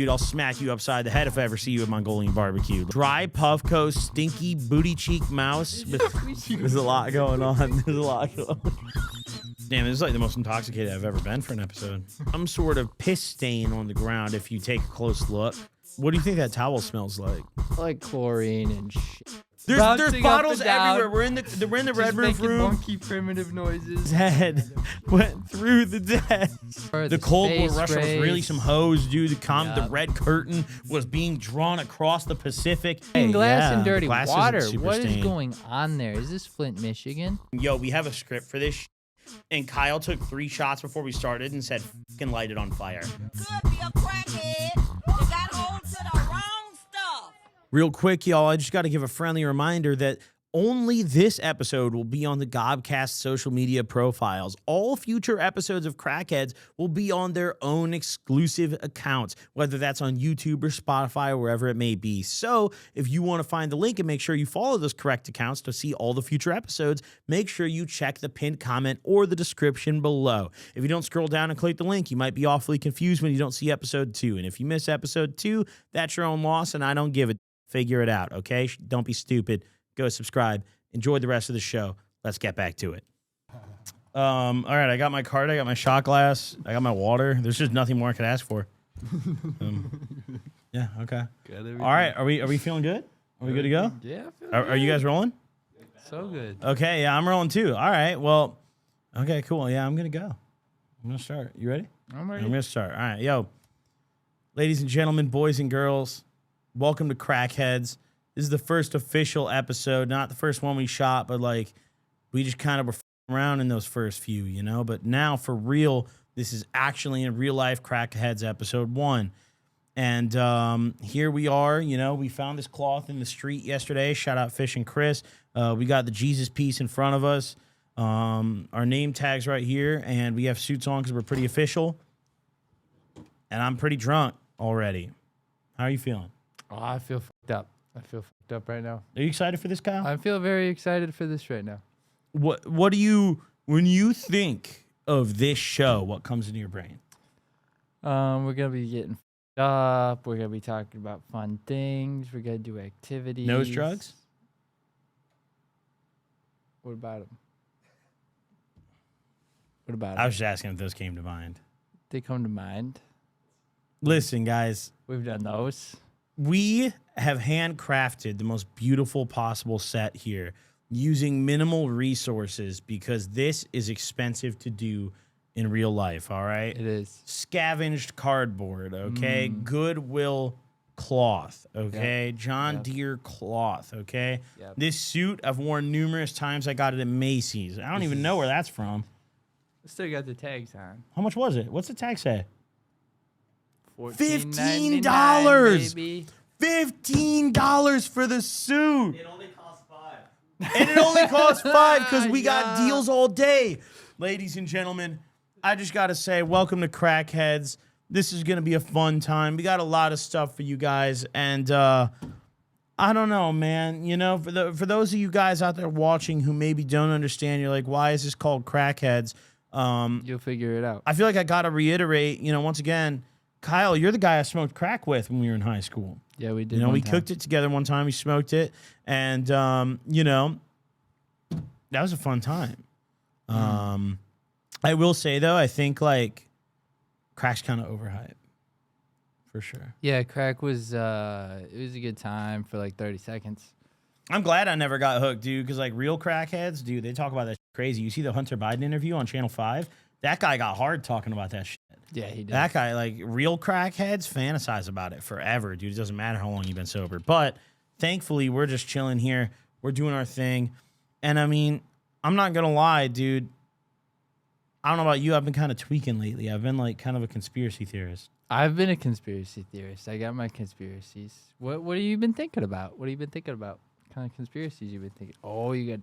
Dude, I'll smack you upside the head if I ever see you at Mongolian barbecue. Dry Puffco, stinky booty cheek mouse. There's a lot going on. There's a lot going on. Damn, this is like the most intoxicated I've ever been for an episode. Some sort of piss stain on the ground if you take a close look. What do you think that towel smells like? Like chlorine and shit. There's bottles everywhere. We're in the red roof room. Monkey primitive noises. Head went through the desk. The Cold War Russia was really some hose, dude. The red curtain was being drawn across the Pacific. Glass and dirty water. What is stained. going on there? Is this Flint, Michigan? Yo, we have a script for this. And Kyle took 3 shots before we started and said, "Fucking light it on fire." Could be a crackhead. You got hold to the wrong stuff. Real quick, y'all, I just got to give a friendly reminder that only this episode will be on the Gobcast social media profiles. All future episodes of Crackheads will be on their own exclusive accounts, whether that's on YouTube or Spotify or wherever it may be. So if you want to find the link and make sure you follow those correct accounts to see all the future episodes, make sure you check the pinned comment or the description below. If you don't scroll down and click the link, you might be awfully confused when you don't see episode 2. And if you miss episode 2, that's your own loss, and I don't give it. Figure it out, okay? Don't be stupid. Go subscribe. Enjoy the rest of the show. Let's get back to it. All right, I got my card. I got my shot glass. I got my water. There's just nothing more I could ask for. Yeah, okay. All right, are we feeling good? Are we good to go? Yeah. Are you guys rolling? So good. Okay, yeah, I'm rolling too. All right, well, okay, cool. Yeah, I'm going to go. I'm going to start. You ready? I'm ready. I'm going to start. All right, yo. Ladies and gentlemen, boys and girls, welcome to Crackheads. This is the first official episode, not the first one we shot, but like we just kind of were around in those first few, you know? But now for real, this is actually in real life Crackheads episode 1. And here we are, you know, we found this cloth in the street yesterday. Shout out Fish and Chris. We got the Jesus piece in front of us. Our name tags right here, and we have suits on because we're pretty official. And I'm pretty drunk already. How are you feeling? Oh, I feel fucked up. I feel fucked up right now. Are you excited for this, Kyle? I feel very excited for this right now. What do you, when you think of this show, what comes into your brain? We're gonna be getting fucked up. We're gonna be talking about fun things. We're gonna do activities. Nose drugs? What about them? What about I them? was just asking if those came to mind. They come to mind. Listen, guys, We've done those. we have handcrafted the most beautiful possible set here using minimal resources because this is expensive to do in real life, all right? It is. Scavenged cardboard, okay? Goodwill cloth, okay? Yep. John Deere cloth, okay? Yep. This suit I've worn numerous times. I got it at Macy's. I don't even know where that's from. Still got the tags on. How much was it? What's the tag say? $15, $15. $15 for the suit. It only costs $5. And it only costs $5 because we got deals all day. Ladies and gentlemen, I just got to say, welcome to Crackheads. This is going to be a fun time. We got a lot of stuff for you guys. And I don't know, man. You know, for those of you guys out there watching who maybe don't understand, you're like, why is this called Crackheads? You'll figure it out. I feel like I got to reiterate, you know, once again, Kyle, you're the guy I smoked crack with when we were in high school. Yeah, we did. You know, we cooked it together one time. We smoked it. And, you know, that was a fun time. I will say, though, I think, like, crack's kind of overhyped. For sure. Yeah, crack was, it was a good time for like 30 seconds. I'm glad I never got hooked, dude, because, like, real crackheads, dude, they talk about that shit crazy. You see the Hunter Biden interview on Channel 5? That guy got hard talking about that shit. Yeah, he did. That guy, like, real crackheads fantasize about it forever, dude. It doesn't matter how long you've been sober. But thankfully, we're just chilling here. We're doing our thing. And, I mean, I'm not going to lie, dude. I don't know about you. I've been kind of tweaking lately. I've been, like, kind of a conspiracy theorist. I've been a conspiracy theorist. I got my conspiracies. What have you been thinking about? What have you been thinking about? What kind of conspiracies you been thinking? Oh, you got...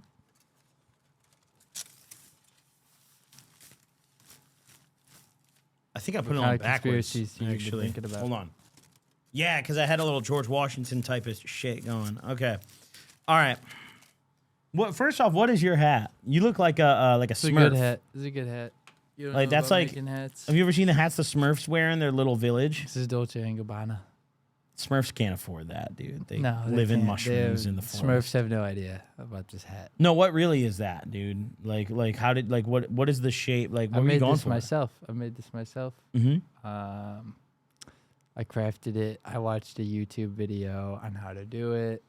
I think I put it kind on of backwards, conspiracies you've been actually. thinking about? Hold on. Yeah, because I had a little George Washington type of shit going. Okay. All right. First off, what is your hat? You look like a It's a Smurf. good hat. It's a good hat. You don't Like, know that's about like- making hats? Have you ever seen the hats the Smurfs wear in their little village? This is Dolce and Gabbana. Smurfs can't afford that, dude. They No, they live in can't. mushrooms in the Smurfs forest. have no idea about this hat. No, what really is that, dude? Like how did like what is the shape? Like what I were you made going this for? myself. I made this myself. Mm-hmm. I crafted it. I watched a YouTube video on how to do it.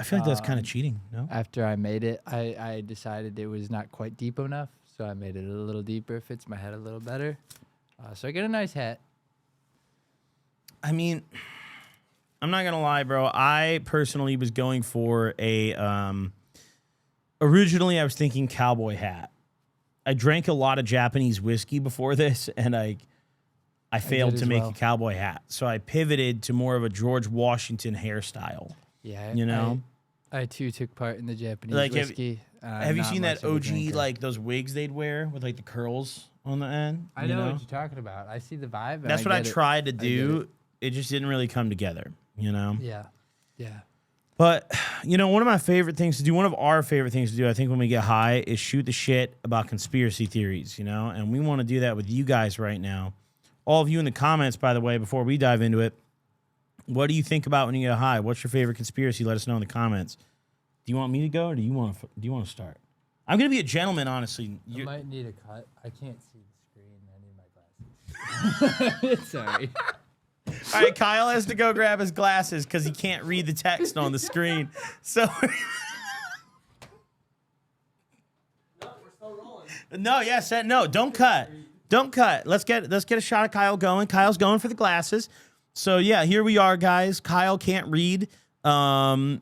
I feel like that's kind of cheating. No. After I made it, I decided it was not quite deep enough, so I made it a little deeper. Fits my head a little better. So I get a nice hat. I mean, I'm not gonna lie, bro. I personally was going for a. Originally, I was thinking cowboy hat. I drank a lot of Japanese whiskey before this, and I failed did to as make well. a cowboy hat. So I pivoted to more of a George Washington hairstyle. Yeah, You know? I too took part in the Japanese Like, have- whiskey. Have you Not seen that much of a OG drinker. like those wigs they'd wear with like the curls on the end? I you know what you're talking about. I see the vibe. and That's what I get it. tried to get do. It just didn't really come together, you know? Yeah, yeah. But, you know, one of my favorite things to do, one of our favorite things to do, I think, when we get high is shoot the shit about conspiracy theories, you know? And we want to do that with you guys right now. All of you in the comments, by the way, before we dive into it, what do you think about when you get high? What's your favorite conspiracy? Let us know in the comments. Do you want me to go or do you want to start? I'm going to be a gentleman, honestly. I might need a cut. I can't see the screen. I need my glasses. Sorry. All right, Kyle has to go grab his glasses because he can't read the text on the screen. So, no, yes, no, don't cut, don't cut. Let's get a shot of Kyle going. Kyle's going for the glasses. So yeah, here we are, guys. Kyle can't read. I mean,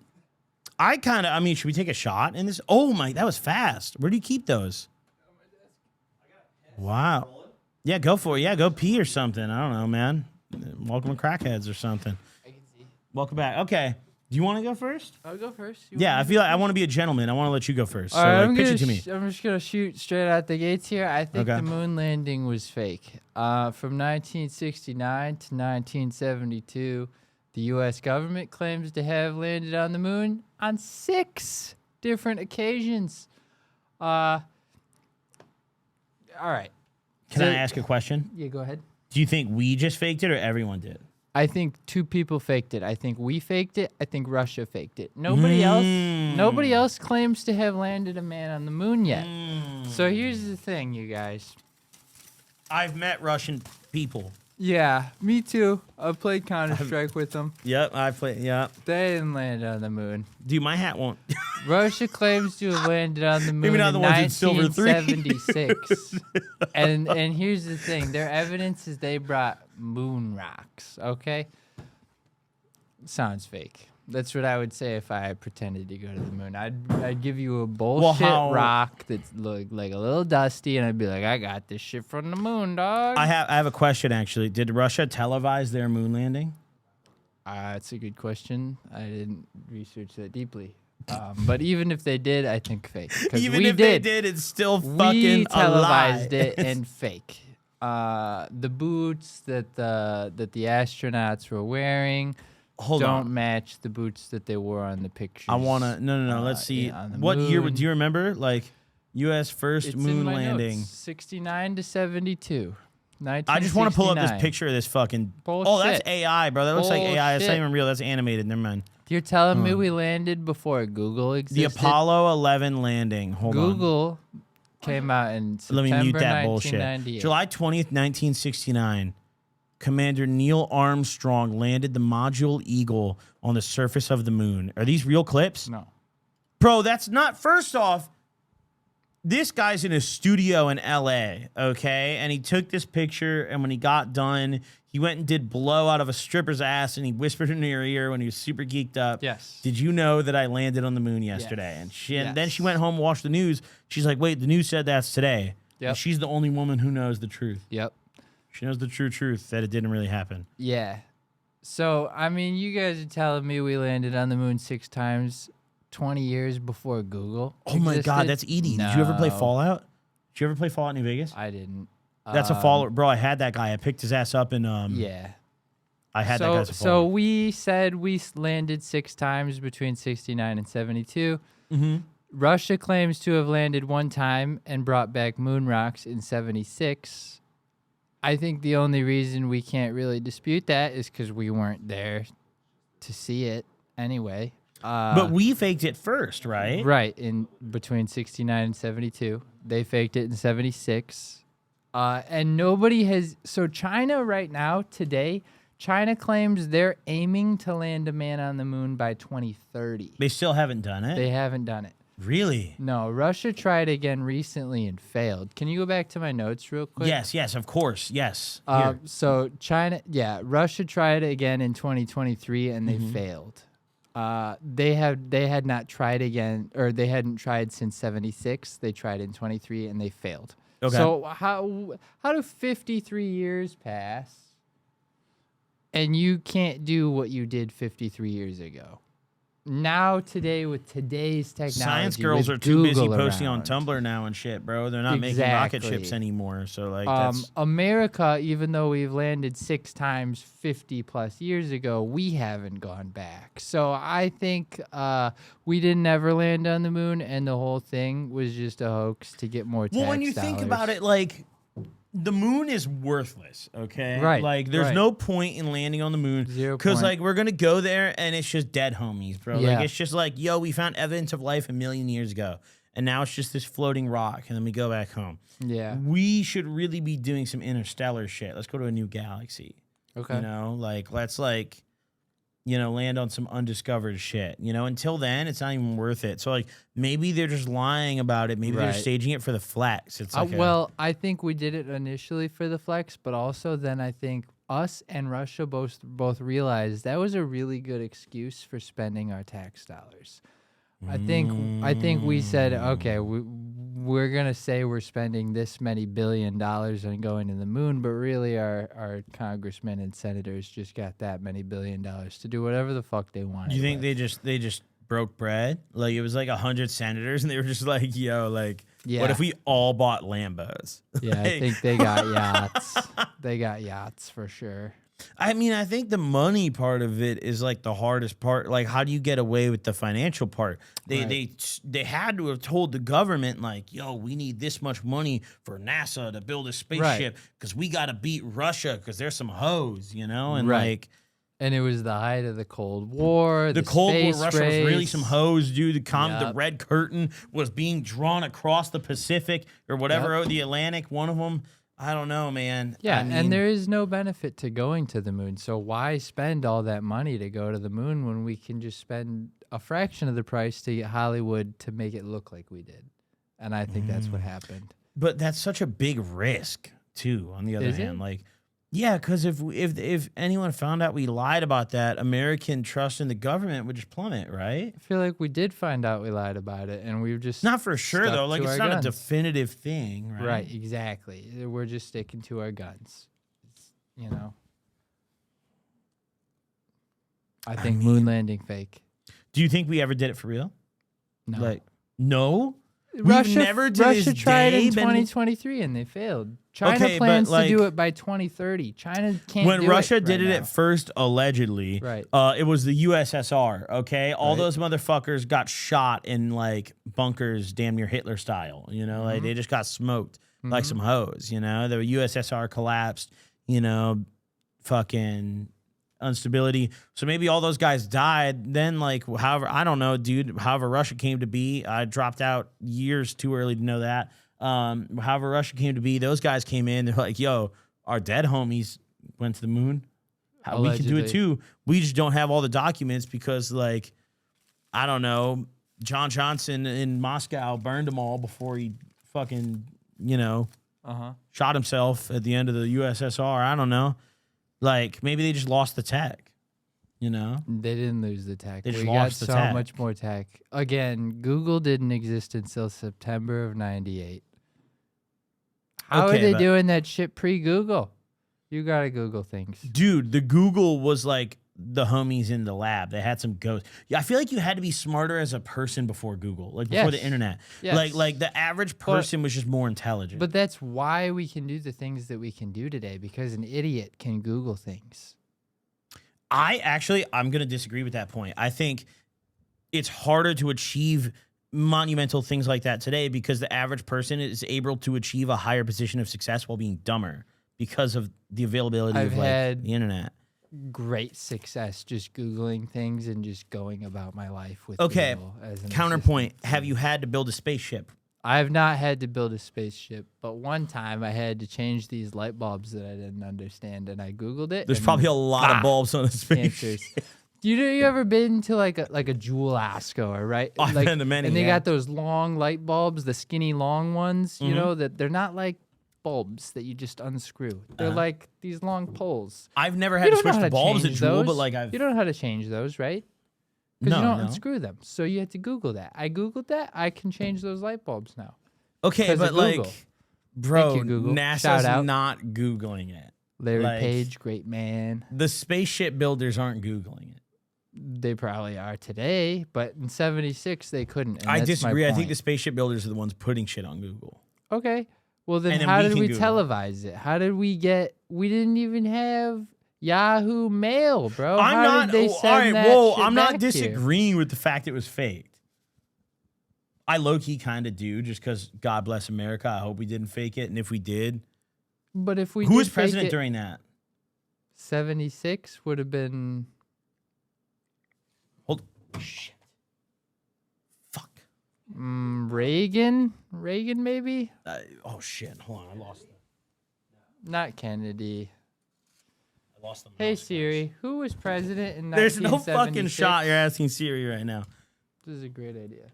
should we take a shot in this? Oh my, that was fast. Where do you keep those? Wow. Yeah, go for it. Yeah, go pee or something. I don't know, man. Welcome to Crackheads or something. I can see. Welcome back. Okay. Do you want to go first? I'll go first. Yeah, I feel like I want to be a gentleman. I want to let you go first. So, All right, like, pitch it to me. I'm just gonna shoot straight out the gates here. I think Okay. the moon landing was fake. From 1969 to 1972, the U.S. government claims to have landed on the moon on 6 different occasions. All right. Can I ask a question? Yeah, go ahead. Do you think we just faked it or everyone did? I think 2 people faked it. I think we faked it. I think Russia faked it. Nobody else claims to have landed a man on the moon yet. So here's the thing, you guys. I've met Russian people. Yeah, me too. I played Counter-Strike with them. Yep, I played. Yep. They didn't land on the moon. Dude, my hat won't. Russia claims to have landed on the moon Maybe not in the ones in Silver 3. 1976. and here's the thing. Their evidence is they brought moon rocks, okay? Sounds fake. That's what I would say if I pretended to go to the moon. I'd give you a bullshit rock that looked like a little dusty, and I'd be like, I got this shit from the moon, dog. I have a question, actually. Did Russia televise their moon landing? That's a good question. I didn't research that deeply. But even if they did, I think fake. 'Cause Even we if they did, it's still we fucking televised a lie. it and fake. The boots that the astronauts were wearing Hold don't on. match the boots that they wore on the pictures. I want to. No. Let's see. on the What year? moon. Do you remember? Like, U.S. first It's moon in my landing. notes. 69 to 72. I just want to pull up this 1969. picture of this fucking. Oh, Bullshit. that's AI, bro. That looks like AI. That's not Bullshit. even real. That's animated. Never mind. You're telling me we landed before Google The existed? Apollo 11 landing. Hold on. Google came out in Let September me mute that bullshit. 1998. July 20th, 1969. Commander Neil Armstrong landed the module Eagle on the surface of the moon. Are these real clips? No. Bro, that's not. First off, this guy's in a studio in LA, okay? And he took this picture, and when he got done, he went and did blow out of a stripper's ass, and he whispered in her ear when he was super geeked up. Yes. Did you know that I landed on the moon yesterday? Yes. And then she Yes. went home and watched the news. She's like, wait, the news said that's today. Yep. And she's the only woman who knows the truth. Yep. She knows the true truth that it didn't really happen. Yeah. So, I mean, you guys are telling me we landed on the moon 6 times 20 years before Google. Oh my God, existed? that's Edie. Did you ever play No, Fallout? Did you ever play Fallout New Vegas? I didn't. That's a follower. Bro, I had that guy. I picked his ass up and Yeah. I had that guy as a So follower. we said we landed 6 times between 69 and 72. Mm-hmm. Russia claims to have landed one time and brought back moon rocks in 76. I think the only reason we can't really dispute that is because we weren't there to see it anyway. But we faked it first, right? Right, in between 69 and 72. They faked it in 76. And nobody has... So China right now, today, China claims they're aiming to land a man on the moon by 2030. They still haven't done it? They haven't done it. Really? No, Russia tried again recently and failed. Can you go back to my notes real quick? Yes, of course, yes. Here. So Russia tried again in 2023 and they failed. They had not tried again, or they hadn't tried since 76. They tried in 23 and they failed. Okay. So how do 53 years pass and you can't do what you did 53 years ago? Now, today, with today's technology, Science girls with are too busy Google posting on around. Tumblr now and shit, bro. They're not making rocket ships Exactly. anymore. So, like, that's... America, even though we've landed 6 times 50 plus years ago, we haven't gone back. So I think we didn't ever land on the moon, and the whole thing was just a hoax to get more tax Well, when you think about it, like, the moon is worthless, okay? Right, Like, there's right. no point in landing on the moon. 0 Because, point. like, we're going to go there, and it's just dead homies, bro. Yeah. Like, it's just like, yo, we found evidence of life 1,000,000 years ago. And now it's just this floating rock, and then we go back home. Yeah. We should really be doing some interstellar shit. Let's go to a new galaxy. Okay. You know, like, let's, like, you know, land on some undiscovered shit. You know, until then, it's not even worth it. So, like, maybe they're just lying about it. Maybe they're Right. staging it for the flex. It's like Well, I think we did it initially for the flex, but also then I think us and Russia both realized that was a really good excuse for spending our tax dollars. I think we said, okay, we're gonna say we're spending this many $1 billion on going to the moon, but really our congressmen and senators just got that many $1 billion to do whatever the fuck they wanted. Do you think with. they just broke bread? Like, it was like 100 senators, and they were just like, yo, like, Yeah. what if we all bought Lambos? Yeah, I Like, think they got yachts. They got yachts for sure. I mean, I think the money part of it is like the hardest part. Like, how do you get away with the financial part? They had to have told the government, like, yo, we need this much money for NASA to build a spaceship because we got to beat Russia because there's some hoes, you know? And Right. like, And it was the height of the Cold War. the Cold War, space Russia was really race. some hoes, dude. The Yep. Red Curtain was being drawn across the Pacific or whatever, the Atlantic, one of them. I don't know, man. Yeah, I mean, and there is no benefit to going to the moon. So why spend all that money to go to the moon when we can just spend a fraction of the price to get Hollywood to make it look like we did? And I think that's what happened. But that's such a big risk, too, on the other Is hand. it? Like, yeah, because if anyone found out we lied about that, American trust in the government would just plummet, right? I feel like we did find out we lied about it, and we've just Not for sure, stuck though. Like, to it's our not guns. a definitive thing, right? Right, exactly. We're just sticking to our guns. You know. I think moon landing fake. Do you think we ever did it for real? No. Like, no? Russia never to Russia this tried day in been- 2023 and they failed. China Okay, but, plans to do like, it by 2030. China can't When do Russia it did right it now. at first, allegedly, Right. it was the USSR, okay? All Right. those motherfuckers got shot in, like, bunkers damn near Hitler style, you know? Like, they just got smoked like some hoes, you know? The USSR collapsed, you know, fucking instability. So maybe all those guys died. Then, like, however, I don't know, dude, however Russia came to be, I dropped out years too early to know that. However Russia came to be, those guys came in, they're like, yo, our dead homies went to the moon. We can do it Allegedly. too. We just don't have all the documents because, like, I don't know, John Johnson in Moscow burned them all before he fucking, you know, shot himself at the end of the USSR. I don't know. Like, maybe they just lost the tech, you know? They didn't lose the tech. They just We got lost the so tech. much more tech. Again, Google didn't exist until September of 98. How Okay, are they but- doing that shit pre-Google? You gotta Google things. Dude, the Google was like the homies in the lab. They had some ghosts. Yeah, I feel like you had to be smarter as a person before Google, like before the Yes. internet. Yes. Like the average person was just more intelligent. But that's why we can do the things that we can do today, because an idiot can Google things. I'm going to disagree with that point. I think it's harder to achieve monumental things like that today because the average person is able to achieve a higher position of success while being dumber because of the availability I've of like had the internet. great success just Googling things and just going about my life with Okay, Google as an counterpoint. assistant. Have you had to build a spaceship? I have not had to build a spaceship, but one time I had to change these light bulbs that I didn't understand, and I Googled it. There's and probably a lot of bulbs on a spaceship. answers. You ever been to like a Jewel Asco, right? I've like, been to many, and they yeah. got those long light bulbs, the skinny long ones. You know that they're not like bulbs that you just unscrew. They're like these long poles. I've never You had to don't know switch how the to bulbs at change Jewel, but those. like I've You don't know how to change those, right? Because no, you don't no. unscrew them. So you had to Google that. I Googled that. I can change those light bulbs now. Okay, 'Cause but of like, Google. bro, Thank you, Google. NASA's Shout out. not Googling it. Larry Like- Page, great man. The spaceship builders aren't Googling it. They probably are today, but in '76 they couldn't. And I that's my disagree. I think point. the spaceship builders are the ones putting shit on Google. Okay. Well, then And then how we did can we Google. televise it? How did we get? We didn't even have Yahoo Mail, bro. I'm how not. Did they all send right, that whoa. shit I'm not back here? disagreeing with the fact it was faked. I low key kind of do, just because God bless America. I hope we didn't fake it, and if we did, But if we who did was fake president it, during that? '76 would have been Hold. Shit. Fuck. Reagan. Reagan, maybe. Oh shit. Hold on. I lost it. Not Kennedy. I lost them. Hey Siri, who was president in There's no 1976? fucking shot you're asking Siri right now. This is a great idea.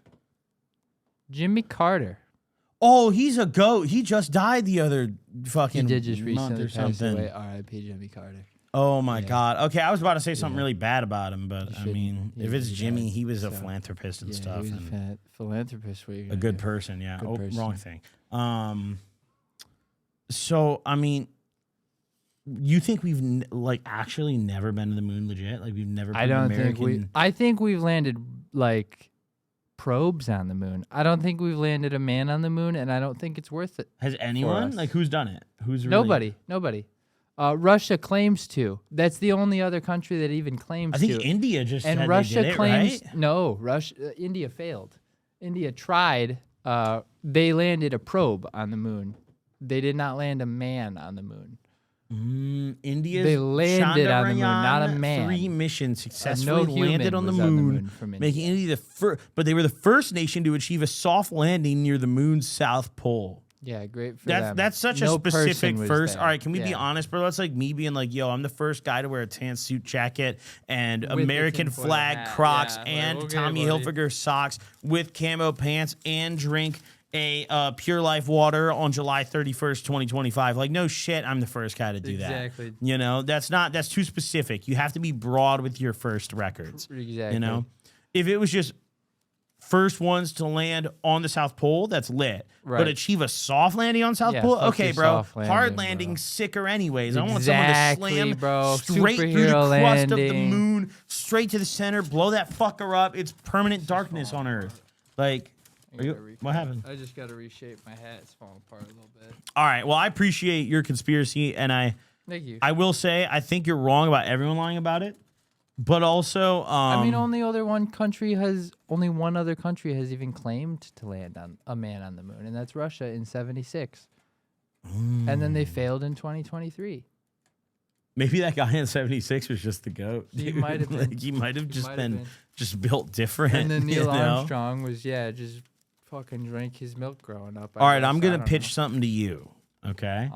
Jimmy Carter. Oh, he's a goat. He just died the other He fucking did just month recently or pass something. away. R.I.P. Jimmy Carter. Oh my Yeah. god. Okay, I was about to say something Yeah. really bad about him, but You I shouldn't. mean, He if it's was Jimmy, bad, he was a so- philanthropist and Yeah, stuff, he was and a philanthropist. What are you a gonna good do? person. Yeah. Good Oh, person. wrong thing. So I mean, you think we've like actually never been to the moon, legit? Like we've never. I put an don't think we. American- I think we've landed like probes on the moon. I don't think we've landed a man on the moon, and I don't think it's worth it. Has anyone us. like who's done it? Who's really, Nobody. Russia claims to. That's the only other country that even claims I think to. India just And said Russia they did it, claims right? no. India failed. India tried. They landed a probe on the moon. They did not land a man on the moon. India's They landed on the moon, not a Chandrayaan man. 3 missions successfully human landed on the was on the moon, moon from India. making India the first. But they were the first nation to achieve a soft landing near the moon's south pole. Yeah, great for That's them. that's such No a specific person was first. there. All right, can we be Yeah. honest, bro? That's like me being like, yo, I'm the first guy to wear a tan suit jacket and the American tinfoil flag hat, Crocs yeah. Like, and okay, Tommy buddy. Hilfiger socks with camo pants and drink a Pure Life water on July 31st, 2025. Like, no shit, I'm the first guy to do Exactly. that. You know, that's too specific. You have to be broad with your first records. Exactly. You know, if it was just first ones to land on the South Pole, that's lit. But Right. achieve a soft landing on South Yeah, Pole, fuck okay, your bro. soft landing, Hard bro. landing, sicker anyways. I want Exactly, someone to slam bro. straight through the Superhero crust of the landing. moon, straight to the center, blow that fucker up. It's permanent darkness on Earth. Like, what happened? I just got to reshape my hat. It's falling apart a little bit. All right. Well, I appreciate your conspiracy, and I Thank you. will say I think you're wrong about everyone lying about it, but also I mean, only one other country has even claimed to land on a man on the moon, and that's Russia in '76. And then they failed in 2023. maybe that guy in '76 was just the goat. He dude. might have been. Like, he might have just might have been been. just built different. And then you Neil know? Armstrong was just fucking drank his milk growing up. All right, I'm gonna pitch something to you. Okay.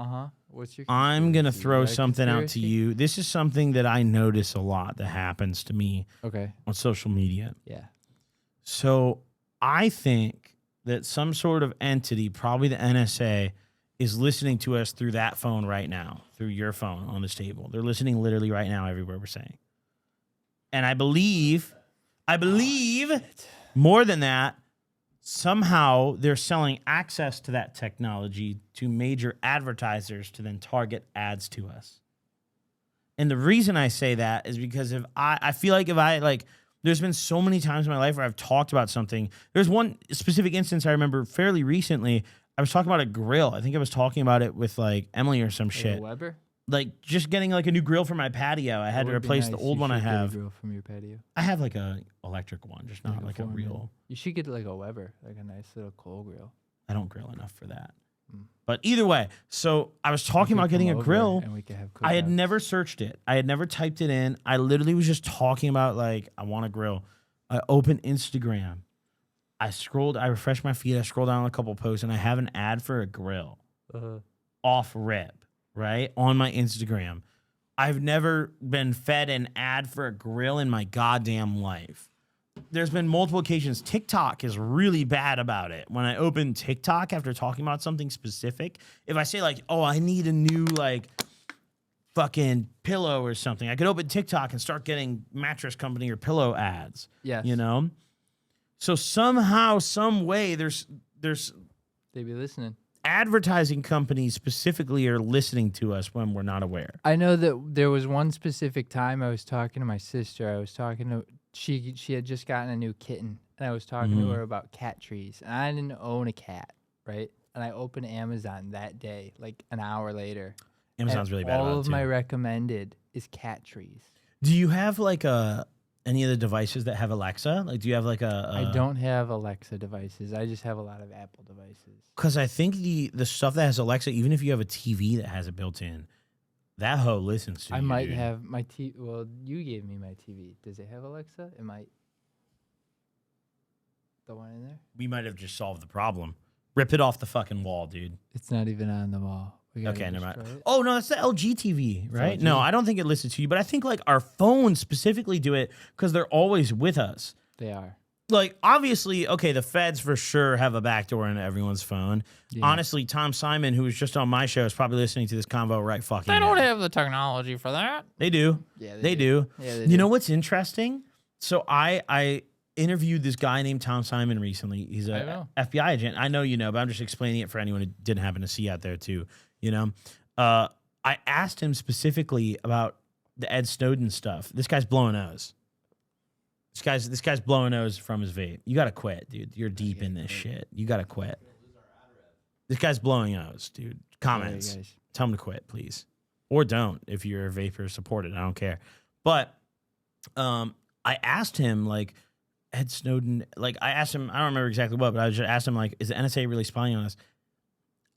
What's your? I'm gonna conspiracy? throw You got a something out to conspiracy? you. This is something that I notice a lot that happens to me Okay. on social media. Yeah. So I think that some sort of entity, probably the NSA, is listening to us through that phone right now, through your phone on this table. They're listening literally right now everywhere we're saying. And I believe more than that, somehow they're selling access to that technology to major advertisers to then target ads to us. And the reason I say that is because if I feel like if I like, there's been so many times in my life where I've talked about something. There's one specific instance I remember fairly recently. I was talking about a grill. I think I was talking about it with like Emily or some shit. Weber. Like just getting like a new grill for my patio. I had to replace the old one I have. Grill from your patio. I have like a electric one, just not like a Foreman. real. You should get like a Weber, like a nice little coal grill. I don't grill enough for that. But either way, so I was talking about getting a grill. And we could have I had cookouts. never searched it. I had never typed it in. I literally was just talking about like, I want a grill. I opened Instagram. I refreshed my feed. I scrolled down a couple posts and I have an ad for a grill off rip, right? On my Instagram. I've never been fed an ad for a grill in my goddamn life. There's been multiple occasions. TikTok is really bad about it. When I open TikTok after talking about something specific, if I say like, oh, I need a new like fucking pillow or something, I could open TikTok and start getting mattress company or pillow ads. Yes. You know? So somehow, some way, there's They be listening. advertising companies specifically are listening to us when we're not aware. I know that there was one specific time I was talking to my sister. I was talking to she had just gotten a new kitten, and I was talking to her about cat trees. And I didn't own a cat, right? And I opened Amazon that day, like an hour later. Amazon's and really bad all about of it my too. recommended is cat trees. Do you have like any of the devices that have Alexa? Like, do you have like I don't have Alexa devices. I just have a lot of Apple devices. Because I think the stuff that has Alexa, even if you have a TV that has it built in, that hoe listens to you. I might dude. have my TV. Well, you gave me my TV. Does it have Alexa? It might. The one in there? We might have just solved the problem. Rip it off the fucking wall, dude. It's not even on the wall. We gotta Okay, never mind. destroy it. Oh no, that's the LG TV, right? LG? No, I don't think it listens to you, but I think like our phones specifically do it because they're always with us. They are. Like obviously, okay, the feds for sure have a backdoor into everyone's phone. Yeah. Honestly, Tom Simon, who was just on my show, is probably listening to this convo right fucking now. have the technology for that. They do. Yeah, They do. Yeah, they You do. know what's interesting? So I interviewed this guy named Tom Simon recently. He's I a know. FBI agent. I know you know, but I'm just explaining it for anyone who didn't happen to see out there too. You know, I asked him specifically about the Ed Snowden stuff. This guy's blowing nose. This guy's blowing nose from his vape. You gotta quit, dude. You're deep in this shit. You gotta quit. This guy's blowing nose, dude. Comments. Sorry, guys. Tell him to quit, please. Or don't if you're a vapor supported. I don't care. But I asked him, like, Ed Snowden, like, I asked him, I don't remember exactly what, but I just asked him, like, is the NSA really spying on us?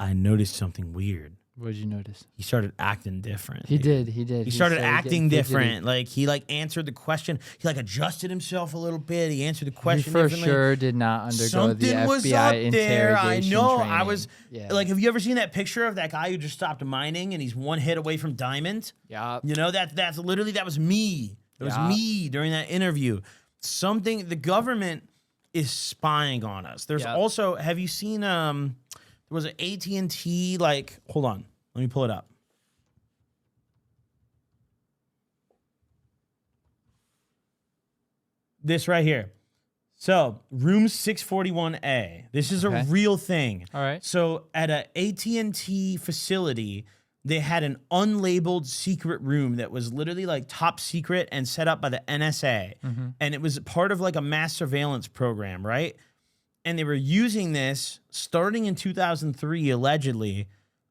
I noticed something weird. What did you notice? He started acting different. He dude. did. He did. He started started acting getting different. fidgety. Like, he, like, answered the question. He, like, adjusted himself a little bit. He answered the He question for differently. sure did not undergo Something the was FBI up there. I interrogation know. I training. was Yeah. like, have you ever seen that picture of that guy who just stopped mining and he's one hit away from diamond? Yeah. You know, that's literally, that was me. It was Yeah. me during that interview. The government is spying on us. There's Yeah. also, have you seen, there was an AT&T, like, hold on, let me pull it up. This right here. So, room 641A. This is a Okay. real thing. All right. So, at a AT&T facility, they had an unlabeled secret room that was literally like top secret and set up by the NSA. And it was part of like a mass surveillance program, right? And they were using this starting in 2003, allegedly,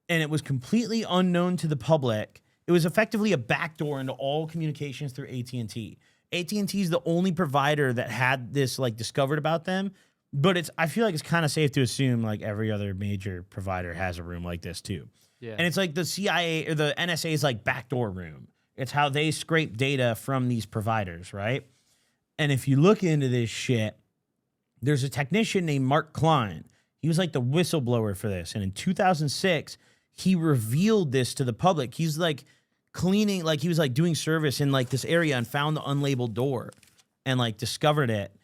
and it was completely unknown to the public. It was effectively a backdoor into all communications through AT&T. AT&T is the only provider that had this like discovered about them, but I feel like it's kind of safe to assume like every other major provider has a room like this too. Yeah. And it's like the CIA or the NSA's like backdoor room. It's how they scrape data from these providers, right? And if you look into this shit, there's a technician named Mark Klein. He was like the whistleblower for this. And in 2006, he revealed this to the public. He's like cleaning, like he was like doing service in like this area and found the unlabeled door and like discovered it.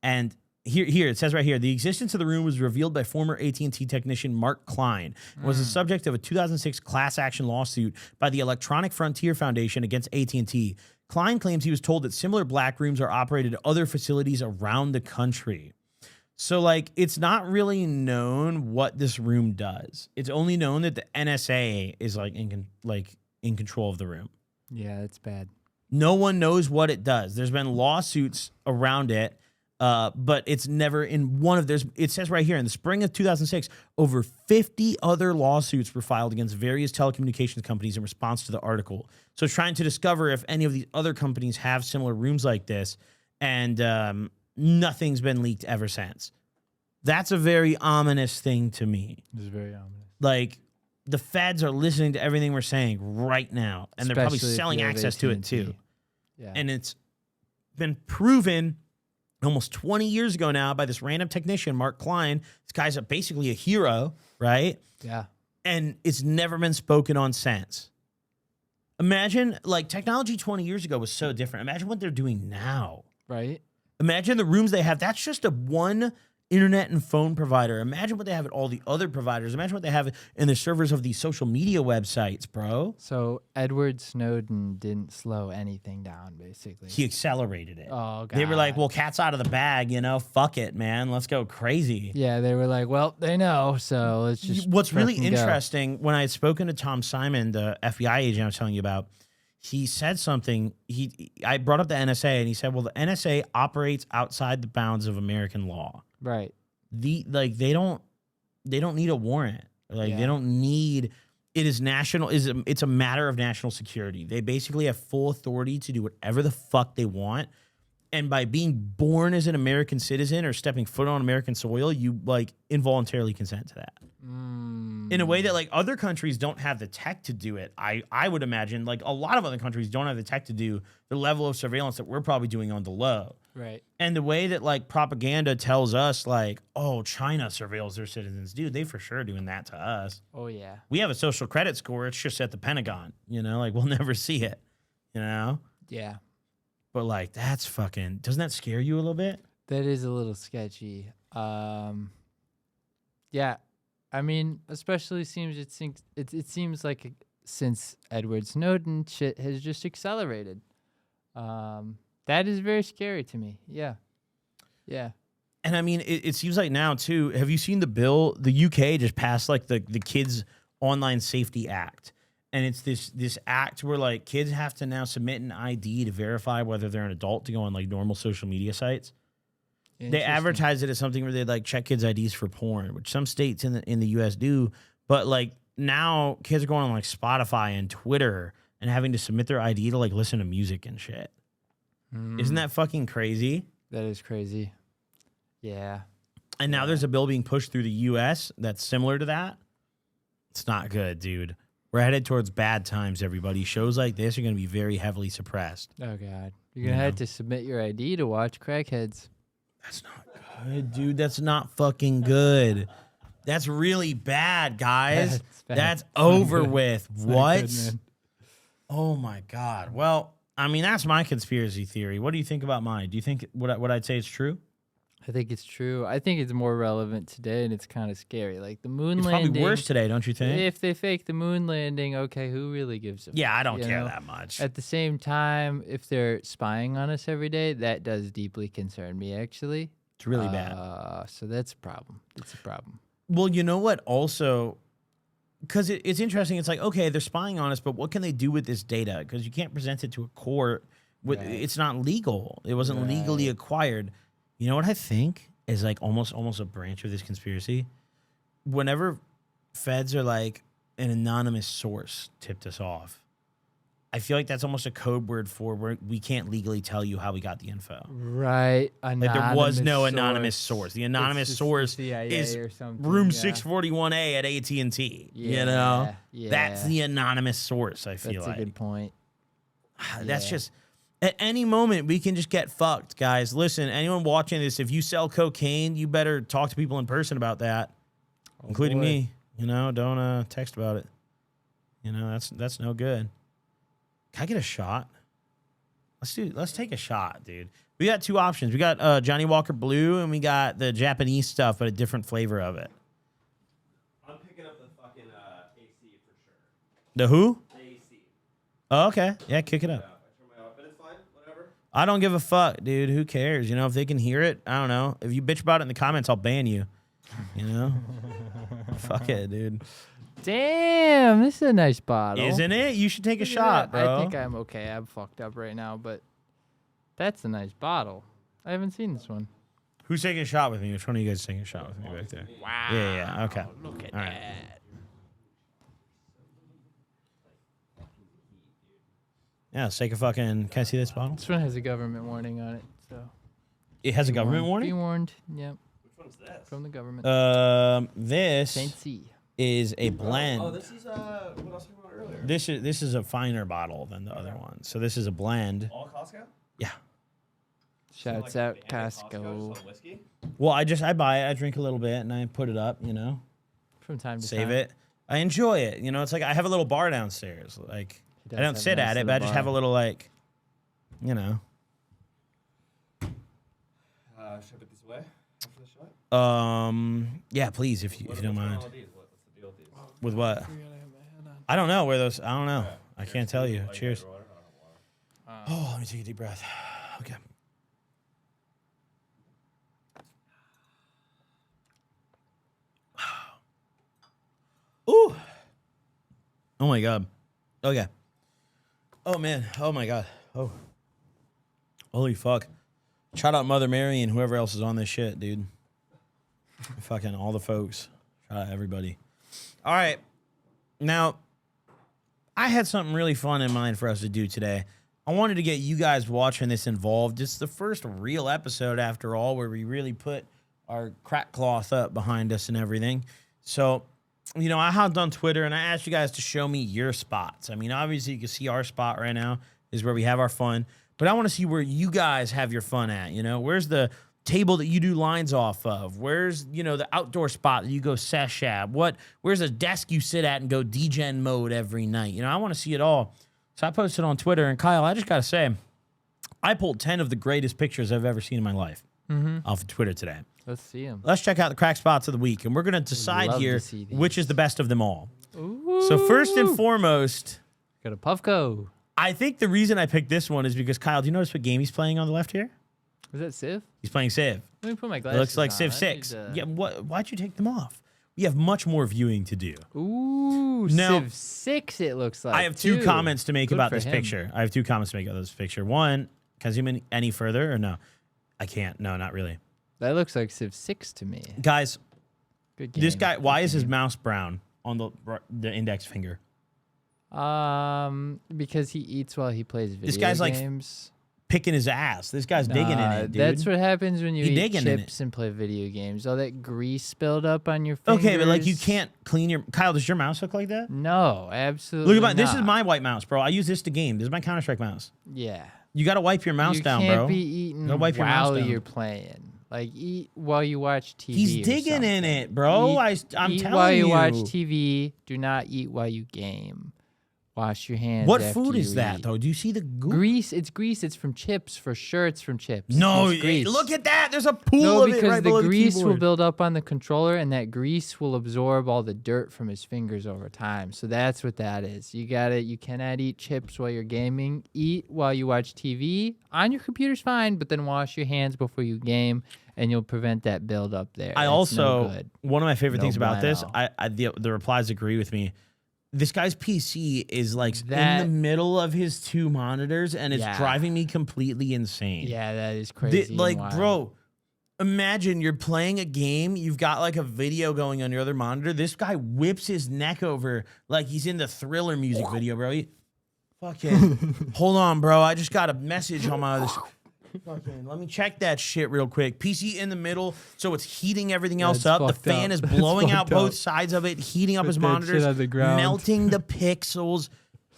And here it says right here, the existence of the room was revealed by former AT&T technician Mark Klein and was the subject of a 2006 class action lawsuit by the Electronic Frontier Foundation against AT&T. Klein claims he was told that similar black rooms are operated at other facilities around the country. So, like, it's not really known what this room does. It's only known that the NSA is like in control of the room. Yeah, it's bad. No one knows what it does. There's been lawsuits around it. But it's never in one of those. It says right here in the spring of 2006, over 50 other lawsuits were filed against various telecommunications companies in response to the article. So it's trying to discover if any of these other companies have similar rooms like this, and nothing's been leaked ever since. That's a very ominous thing to me. It's very ominous. Like, the feds are listening to everything we're saying right now, and they're probably Especially if selling you have access to it AT&T. too. Yeah. And it's been proven almost 20 years ago now by this random technician, Mark Klein. This guy's basically a hero, right? Yeah. And it's never been spoken on since. Imagine, like, technology 20 years ago was so different. Imagine what they're doing now. Right. Imagine the rooms they have. That's just a one internet and phone provider. Imagine what they have at all the other providers. Imagine what they have in the servers of these social media websites, bro. So Edward Snowden didn't slow anything down, basically. He accelerated it. Oh, God. They were like, well, cat's out of the bag, you know? Fuck it, man. Let's go crazy. Yeah, they were like, well, they know, so let's just. What's really frickin' go. interesting, when I had spoken to Tom Simon, the FBI agent I was telling you about, he said something. I brought up the NSA, and he said, well, the NSA operates outside the bounds of American law. Right. They don't need a warrant. Like, Yeah. they don't need. It is national. It's a matter of national security. They basically have full authority to do whatever the fuck they want. And by being born as an American citizen or stepping foot on American soil, you like involuntarily consent to that. In a way that like other countries don't have the tech to do it. I would imagine like a lot of other countries don't have the tech to do the level of surveillance that we're probably doing on the low. Right. And the way that like propaganda tells us like, oh, China surveils their citizens. Dude, they for sure are doing that to us. Oh, yeah. We have a social credit score. It's just at the Pentagon, you know, like we'll never see it, you know? Yeah. But like, that's fucking, doesn't that scare you a little bit? That is a little sketchy. Yeah. I mean, especially it seems like since Edward Snowden, shit has just accelerated. That is very scary to me. Yeah. Yeah. And I mean, it seems like now too, have you seen the bill? The UK just passed like the Kids Online Safety Act. And it's this act where like kids have to now submit an ID to verify whether they're an adult to go on like normal social media sites. They advertise it as something where they like check kids' IDs for porn, which some states in the US do. But like now kids are going on like Spotify and Twitter and having to submit their ID to like listen to music and shit. Isn't that fucking crazy? That is crazy. Yeah. And now there's a bill being pushed through the US that's similar to that. It's not good, dude. We're headed towards bad times, everybody. Shows like this are going to be very heavily suppressed. Oh, God. You're going to have to submit your ID to watch Crackheads. That's not good, dude. That's not fucking good. That's really bad, guys. That's bad. That's It's not over good. with. It's not What? good, man. Oh, my God. Well, I mean, that's my conspiracy theory. What do you think about mine? Do you think what I'd say is true? I think it's true. I think it's more relevant today, and it's kind of scary. Like the moon It's landing. probably worse today, don't you think? If they fake the moon landing, okay, who really gives a Yeah, I don't you care know? that much. At the same time, if they're spying on us every day, that does deeply concern me, actually. It's really bad. So that's a problem. It's a problem. Well, you know what? Also, because it's interesting. It's like, okay, they're spying on us, but what can they do with this data? Because you can't present it to a court. Right. It's not legal. It wasn't legally acquired. You know what I think is like almost a branch of this conspiracy? Whenever feds are like, an anonymous source tipped us off, I feel like that's almost a code word for where we can't legally tell you how we got the info. Right. Like there was no anonymous source. The anonymous just source the CIA is or something, room yeah. 641A at AT&T. Yeah, you know, yeah. that's the anonymous source. I feel That's like a good point. that's yeah. just at any moment we can just get fucked, guys. Listen, anyone watching this, if you sell cocaine, you better talk to people in person about that, including boy. me. You know, don't text about it. You know, that's no good. Can I get a shot? Let's take a shot, dude. We got two options. We got Johnny Walker Blue and we got the Japanese stuff, but a different flavor of it. I'm picking up the fucking AC for sure. The who? The AC. Oh, okay. Yeah, kick it Yeah, up. I turned my off, but it's fine. Whatever. I don't give a fuck, dude. Who cares? You know, if they can hear it, I don't know. If you bitch about it in the comments, I'll ban you. You know? Fuck it, dude. Damn, this is a nice bottle. Isn't it? You should take a Look at shot, that. bro. I think I'm okay. I'm fucked up right now, but that's a nice bottle. I haven't seen this one. Who's taking a shot with me? Which one of you guys is taking a shot with me back there? Wow. Yeah. Okay. Look at All right. that. Yeah, let's take a fucking. Can I see this bottle? This one has a government warning on it, so. It has a Be government warned. Be warning. warned. Yep. Which one's this? From the government. This Saint C. is a blend. Oh, this is what I was talking about earlier. This is a finer bottle than the other one. So this is a blend. All Costco? Yeah. Shouts So, out like, the end of Costco. just on whiskey? Well, I buy it. I drink a little bit and I put it up. From time to Save time. it. I enjoy it. It's like I have a little bar downstairs. Like He I does don't have sit a nice at it, but I little just have a bar. little like. Should I put these away after the shot? Yeah, please, if you don't What's going mind. on with these? What's the deal with these? With what? I don't know where those. I don't know. I can't tell you. Like Cheers. water? I don't have water. Oh, let me take a deep breath. Okay. Ooh. Oh my god. Okay. Oh man. Oh my god. Oh. Holy fuck. Shout out Mother Mary and whoever else is on this shit, dude. Fucking all the folks. Shout out everybody. All right. Now, I had something really fun in mind for us to do today. I wanted to get you guys watching this involved. It's the first real episode, after all, where we really put our crack cloth up behind us and everything. So, I hopped on Twitter and I asked you guys to show me your spots. I mean, obviously, you can see our spot right now is where we have our fun. But I want to see where you guys have your fun at. Where's the table that you do lines off of? Where's, the outdoor spot that you go sesh at? Where's a desk you sit at and go degen mode every night? I want to see it all. So I posted on Twitter, and Kyle, I just got to say, I pulled 10 of the greatest pictures I've ever seen in my life off of Twitter today. Let's see him. Let's check out the crack spots of the week, and we're going to decide love to here see these. which is the best of them all. Ooh. So first and foremost, Got a Puffco. I think the reason I picked this one is because, Kyle, do you notice what game he's playing on the left here? Was that Civ? He's playing Civ. Let me put my It glasses looks like on. Civ I 6. need to- Yeah, why'd you take them off? We have much more viewing to do. Ooh, Now- Civ 6 it looks like. I have two too. comments to make Good about for this him. picture. I have two comments to make about this picture. One, can I zoom in any further or no? I can't. No, not really. That looks like Civ 6 to me. Guys, Good game. this guy, Good why is his game. mouse brown on the index finger? Because he eats while he plays video This guy's like games. Picking his ass. This guy's digging in it, dude. That's what happens when you He eat digging in chips and play video games. All that grease build up on your fingers. Okay, but like you can't clean your... Kyle, does your mouse look like that? No, absolutely Look at this is not. my white mouse, bro. I use this to game. This is my Counter-Strike mouse. Yeah. You got to wipe your mouse you down, can't bro. be eating Gotta wipe your mouse while down. you're playing. Like eat while you watch TV. He's or digging in something. it, bro. I'm eat telling while you. you watch TV. Do not eat while you game. Wash your hands. What after food you is that, eat. though? Do you see the goop? Grease. It's grease. It's from chips. For sure, it's from chips. No, It's grease. look at that. There's a pool No, of it because right the below grease the will keyboard. build up on the controller, and that grease will absorb all the dirt from his fingers over time. So that's what that is. You cannot eat chips while you're gaming. Eat while you watch TV. On your computer's fine, but then wash your hands before you game, and you'll prevent that build up there. I That's also no good. one of my favorite No things about this. bueno. The replies agree with me. This guy's PC is like in That- the middle of his two monitors, and it's Yeah. driving me completely insane. Yeah, that is crazy. and Like, wild. bro, imagine you're playing a game, you've got like a video going on your other monitor. This guy whips his neck over like he's in the Thriller music video, bro. Fucking, hold on, bro. I just got a message on my other. Fucking, let me check that shit real quick. PC in the middle, so it's heating everything else That's up. The fucked fan up. is That's blowing out fucked both up. sides of it, heating up Put his that shit monitors, on the ground. melting the pixels.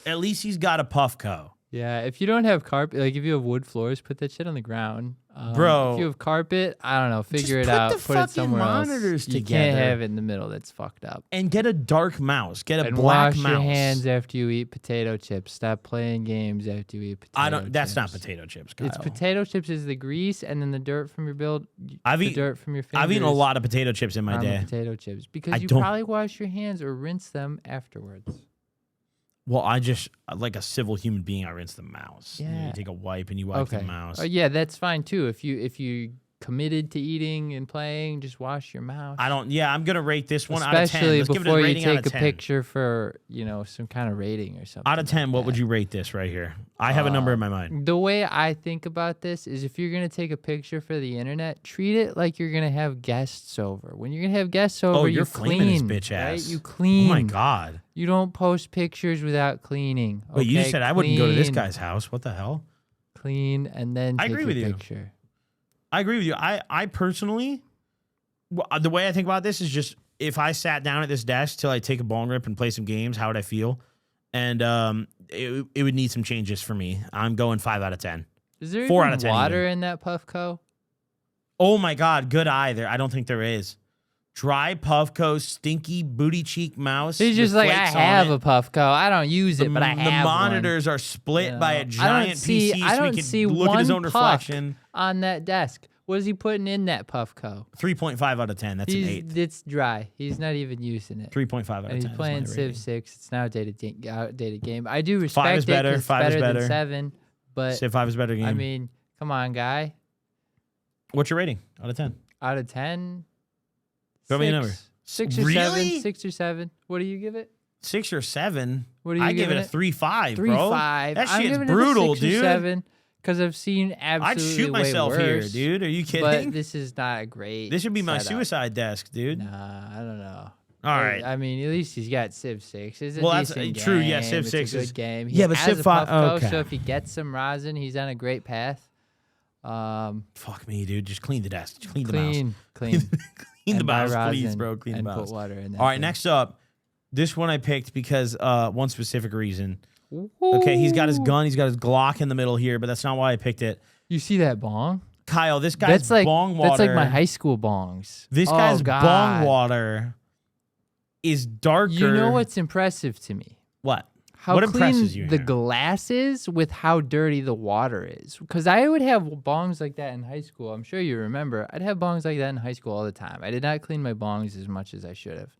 At least he's got a Puffco. Yeah, if you don't have carpet, like if you have wood floors, put that shit on the ground. Bro. If you have carpet, I don't know, figure it put out, the put it fucking somewhere else. monitors You can't together. have it in the middle. That's fucked up. And get a dark mouse. Get a And black wash mouse. your hands after you eat potato chips. Stop playing games after you eat potato I don't. That's not chips. potato chips, Kyle. It's potato chips is the grease, and then the dirt from your build. I've the eat- dirt from your fingers. I've eaten a lot of potato chips in my on the day. potato chips because I you don't- probably wash your hands or rinse them afterwards. Well, I just like a civil human being. I rinse the mouse. You Yeah. take a wipe and you wipe the mouse. Yeah, that's fine too. If you committed to eating and playing, just wash your mouth. I'm gonna rate this one out of 10. Especially Let's give it a before you rating out take of a 10. picture for, some kind of rating or something. Out of 10, like what that. would you rate this right here? I have a number in my mind. The way I think about this is if you're going to take a picture for the internet, treat it like you're going to have guests over. When you're going to have guests over, You're you flaming clean. this bitch right? ass. You clean. Oh my God. You don't post pictures without cleaning. Wait, you okay? just said I wouldn't go to this Clean. guy's house. What the hell? Clean and then I take agree your with you. picture. I agree with you. I personally, the way I think about this is just if I sat down at this desk till I take a bong rip and play some games, how would I feel? And it would need some changes for me. I'm going 5 out of 10. Is there 4 even out of 10 water even. in that Puffco? Oh my God, good eye there. I don't think there is. Dry Puffco, stinky booty cheek mouse. He's just with like, I flakes on have it. a Puffco. I don't use it, but I have The one. monitors are split by a giant PC, I so don't he can see look one at his own puck reflection. on that desk. What is he putting in that Puffco? 3.5 out of 10. That's an 8. It's dry. He's not even using it. 3.5 out of 10. And he's is playing my Civ rating. 6. It's now outdated game. I do respect is it better. 'cause it's 5 is better than better. 7. But Civ 5 is a better game. I mean, come on, guy. What's your rating out of 10? Out of 10, Throw me a number. 6 or Really? 7. 6 or 7. What do you give it? 6 or 7? What are you I give it giving a it? 3.5, 3, bro. 5. That I'm shit's giving brutal, it a 6 dude. Or 7 because I've seen I'd absolutely shoot myself way here, worse, dude. Are you kidding? But this is not a great. This should be my setup. suicide desk, dude. Nah, I don't know. All right. I mean, at least he's got Civ 6. It's a Well, that's decent true. Yeah, game. Civ It's 6 a good is- game. Yeah, but has Civ a 5 Puffco, okay. So if he gets some rosin, he's on a great path. Fuck me, dude. Just clean the desk. Just clean the Clean. mouse. Clean Clean the And buy mouse, please, rosin bro. Clean the and mouse. put water in there. All right, next up. This one I picked because one specific reason. Okay, he's got his gun. He's got his Glock in the middle here, but that's not why I picked it. You see that bong? Kyle, this guy's That's like bong water. That's like my high school bongs. This Oh, guy's God. bong water is darker. You know what's impressive to me? What? How What clean impresses you the here? glass is with how dirty the water is. Because I would have bongs like that in high school. I'm sure you remember. I'd have bongs like that in high school all the time. I did not clean my bongs as much as I should have.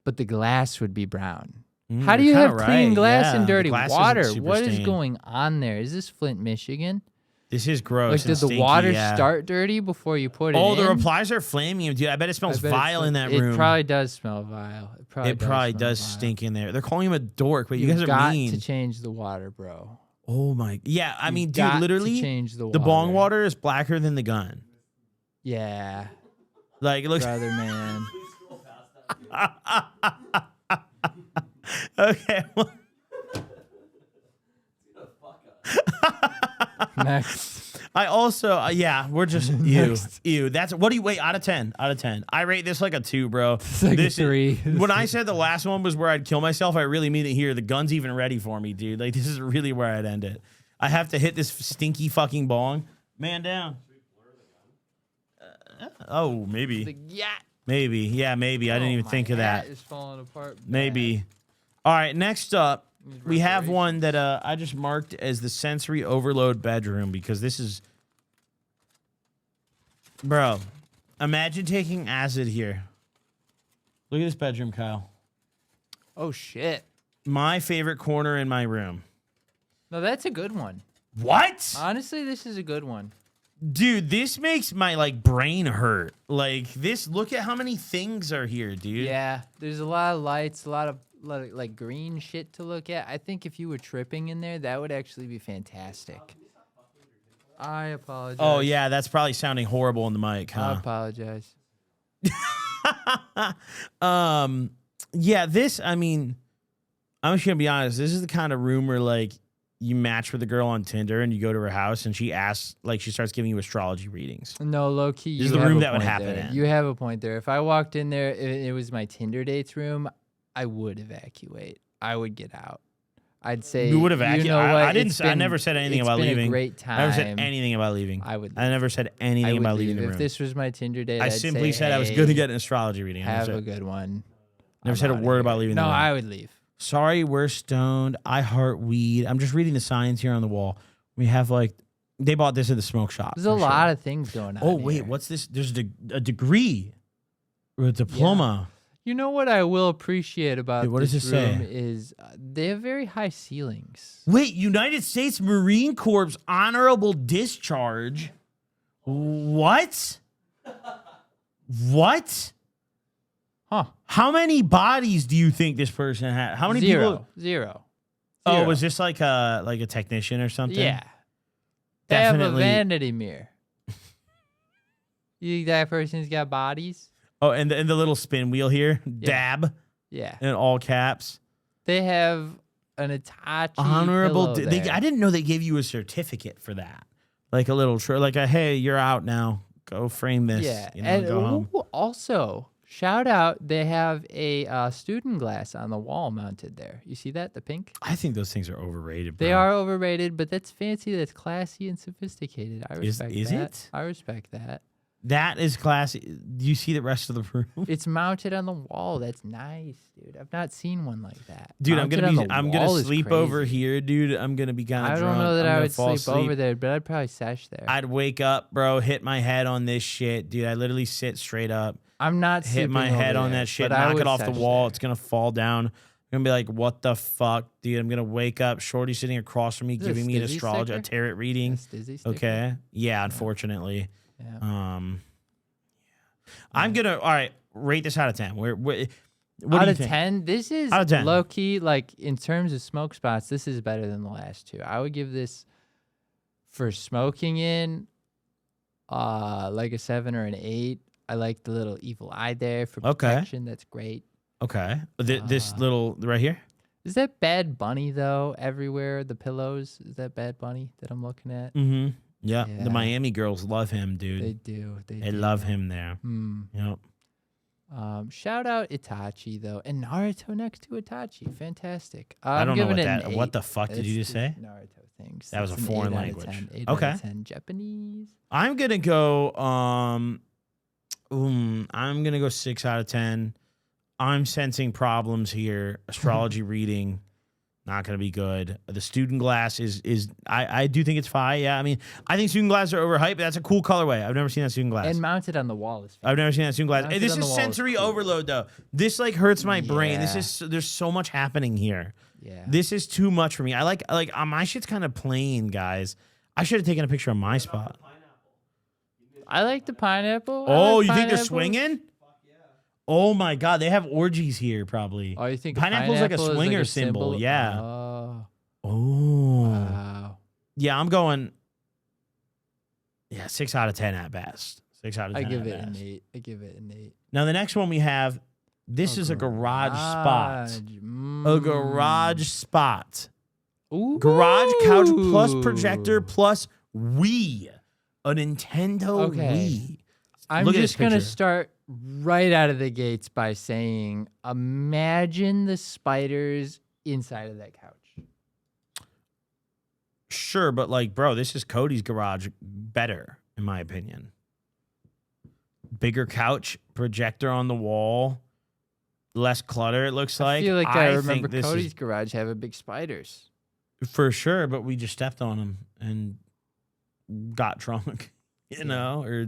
But the glass would be brown. How do you you're have kinda clean right. glass Yeah, and the dirty glass isn't water? super What is stained. going on there? Is this Flint, Michigan? This is gross. Like, and did the stinky, water yeah. start dirty before you put it in? Oh, the replies are flaming, dude. I bet it I smells bet it's vile like- in that room. It probably does smell vile. It probably does smell vile. stink in there. They're calling him a dork, but you You've guys are got mean. to change the water, bro. Oh my, yeah. I mean, You've dude, got to literally, change the the bong water. water is blacker than the gun. Yeah, Like, it looks. brother, man. Okay. well, Next. I also, yeah, we're just ew. That's what do you wait out of 10? Out of 10, I rate this like a 2, bro. It's like a This is- 3. when I said the last one was where I'd kill myself, I really mean it here. The gun's even ready for me, dude. Like, this is really where I'd end it. I have to hit this stinky fucking bong. Man down. Oh, maybe. Yeah. Maybe. Yeah, maybe. I didn't even think of that. Is falling apart. bad. Maybe. All right, next up, These we have reparations. one that I just marked as the sensory overload bedroom because this is... Bro, imagine taking acid here. Look at this bedroom, Kyle. Oh shit. My favorite corner in my room. No, that's a good one. What? Honestly, this is a good one. Dude, this makes my like brain hurt. Like this, look at how many things are here, dude. Yeah, there's a lot of lights, a lot of like green shit to look at. I think if you were tripping in there, that would actually be fantastic. I apologize. Oh yeah, that's probably sounding horrible in the mic, I huh? apologize. Yeah, this, I mean, I'm just gonna be honest. This is the kind of room where like you match with a girl on Tinder and you go to her house and she asks, like, she starts giving you astrology readings. No, low key. This is you the have room a that would point happen there. in. You have a point there. If I walked in there, it was my Tinder dates room, I would evacuate. I would get out. I'd say You would evacuate. You know what? I didn't. It's I never said anything it's about been leaving. A great time. I never said anything about leaving. I would. I never said I anything would about leave. leaving the room. If this was my Tinder date, I I'd simply say, said I was hey, going to get an astrology reading. Have a good one. Never I'm said a outta word here. about leaving No, the room. I would leave. Sorry, we're stoned. I heart weed. I'm just reading the signs here on the wall. We have like, they bought this at the smoke shop. There's a lot of things going on. Oh wait, here. what's this? There's a degree or a diploma. You know what I will appreciate about Dude, what does this it say? room is they have very high ceilings. Wait, United States Marine Corps honorable discharge. What? What? Huh. How many bodies do you think this person had? How many people? Zero. Oh, was this like a technician or something? Yeah. They have a Definitely. vanity mirror. You think that person's got bodies? Oh, and the little spin wheel here, dab, Yeah. in all caps. They have an Itachi Honorable. pillow there. I didn't know they gave you a certificate for that. Like a little, like a hey, you're out now. Go frame this. Yeah. You know, And go home. also, shout out, they have a student glass on the wall mounted there. You see that? The pink? I think those things are overrated. Bro. They are overrated, but that's fancy. That's classy and sophisticated. I respect is that. it? I respect that. That is classy. Do you see the rest of the room? It's mounted on the wall. That's nice, dude. I've not seen one like that. Dude, Mounted I'm on the gonna wall is sleep crazy. over here, dude. I'm gonna be kind of I drunk. don't know that I'm I gonna would fall sleep over there, but I'd probably sesh there. I'd wake up, bro, hit my head on this shit, dude. I literally sit straight up, I'm not hit sleeping my head over on there, that shit, but I knock would it off the sesh wall. there. It's gonna fall down. I'm gonna be like, what the fuck, dude? I'm gonna wake up. Shorty sitting across from me, Is it a giving me an Stizzy astrology, a sticker? tarot reading. That's Dizzy sticker. Okay, yeah, unfortunately. Yeah. I'm gonna all right. Rate this out of 10. What Out do you of think? 10, this is Out of 10. low key. Like in terms of smoke spots, this is better than the last two. I would give this for smoking in, like a 7 or an 8. I like the little evil eye there for Okay. protection. That's great. Okay, this little right here. Is that Bad Bunny though? Everywhere the pillows. Is that Bad Bunny that I'm looking at? Mm-hmm. Yeah, Yeah. the Miami girls love him, dude. They do. They love him there. Hmm. Yep. Shout out Itachi though, and Naruto next to Itachi. Fantastic. I I'm don't know giving what it that. an What 8. the fuck did It's you just the say? Naruto things. That was That's a an foreign 8 out of language. 10, 8 Okay. out of 10. Japanese. I'm gonna go. I'm gonna go 6 out of 10. I'm sensing problems here. Astrology reading, not gonna be good. The student glass is. I do think it's fine. Yeah, I mean, I think student glasses are overhyped. But that's a cool colorway. I've never seen that student glass. And mounted on the wall is I've never seen that student glass. Mounted This on the is wall is sensory cool. overload, though. This like hurts my brain. This Yeah. is there's so much happening here. Yeah. This is too much for me. I like my shit's kind of plain, guys. I should have taken a picture of my spot. I like the pineapple. I Oh, like you think they're pineapples. swinging? Oh my god, they have orgies here probably. Oh, you think Pineapple's like a pineapple is swinger a symbol, yeah. Oh. Oh. Wow. Yeah, I'm going 6 out of 10 at best. 6 out of 10 I give at it an best. 8. I give it an 8. Now the next one we have, this is a garage spot. A garage spot. Ooh. Garage couch plus projector plus Wii. A Nintendo Okay. Wii. I'm Look at this just going to picture. start right out of the gates by saying, imagine the spiders inside of that couch. Sure, but like, bro, this is Cody's garage better, in my opinion. Bigger couch, projector on the wall, less clutter, it looks like. I feel like I think remember this Cody's is garage having big spiders. for sure, but we just stepped on them and got drunk, you know, or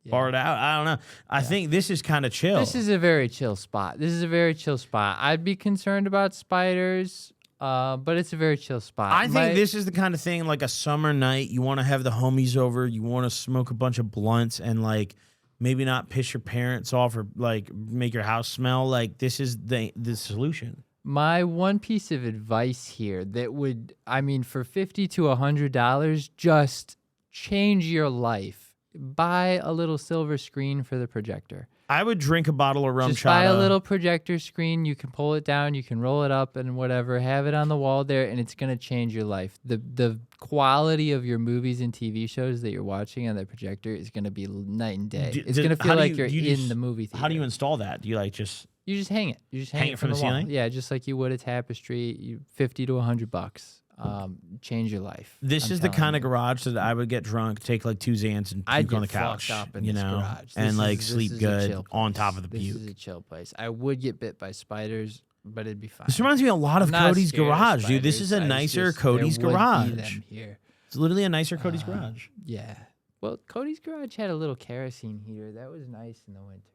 Yeah. barred out. I don't know. I think this is kind of chill. This is a very chill spot. I'd be concerned about spiders, but it's a very chill spot. I think this is the kind of thing like a summer night. You want to have the homies over. You want to smoke a bunch of blunts and like maybe not piss your parents off or like make your house smell. Like this is the solution. My one piece of advice here that would, I mean, for $50 to $100, just change your life. Buy a little silver screen for the projector. I would drink a bottle of rum Just buy a chata. little projector screen. You can pull it down. You can roll it up and whatever. Have it on the wall there, and it's going to change your life. The quality of your movies and TV shows that you're watching on the projector is going to be night and day. It's going to feel like you're in the movie theater. How do you install that? Do you like just... You just hang it. You just Hang it from the wall. ceiling? Yeah, just like you would a tapestry. $50 to $100. Change your life. This I'm is the telling kind you. of garage that I would get drunk, take like 2 Xans and I'd puke on the get fucked couch, up in you this know, garage. and This like is- sleep this is a good chill on place. top of the This puke. is a chill place. I would get bit by spiders, but it'd be fine. This reminds me a lot of I'm not Cody's scared of garage, dude. This spiders. is a I was nicer just- Cody's there would be garage. them here. It's literally a nicer Cody's garage. Yeah. Well, Cody's garage had a little kerosene heater. That was nice in the winter.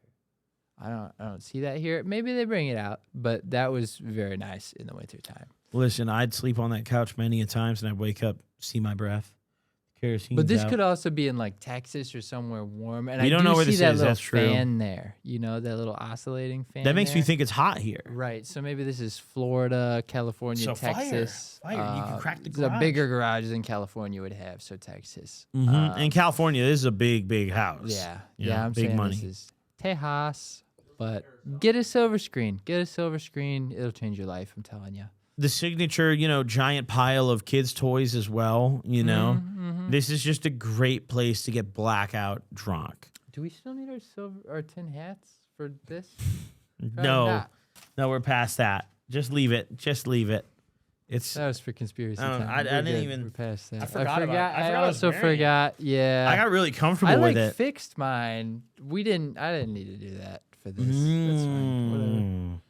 I don't see that here. Maybe they bring it out, but that was very nice in the wintertime. Listen, I'd sleep on that couch many a times, and I'd wake up, see my breath. Kerosene. But this could also be in like Texas or somewhere warm. And We I don't do know where see this that is, little that's true. fan there. You know, that little oscillating fan. That makes me there? think it's hot here. Right. So maybe this is Florida, California, So fire. Texas. Fire. You can crack the It's a garage. bigger garage than California would have. So Texas. In California, this is a big house. Yeah. I'm big saying money. this is Tejas. But get a silver screen. Get a silver screen. It'll change your life. I'm telling you. The signature, giant pile of kids' toys as well. This is just a great place to get blackout drunk. Do we still need our tin hats for this? No, we're past that. Just leave it. It's. That was for conspiracy time. I We're didn't good. even- We're past that. I forgot about it. I forgot I was also wearing it. forgot. Yeah. I got really comfortable I with it. fixed mine. I didn't need to do that for this. That's fine. Whatever.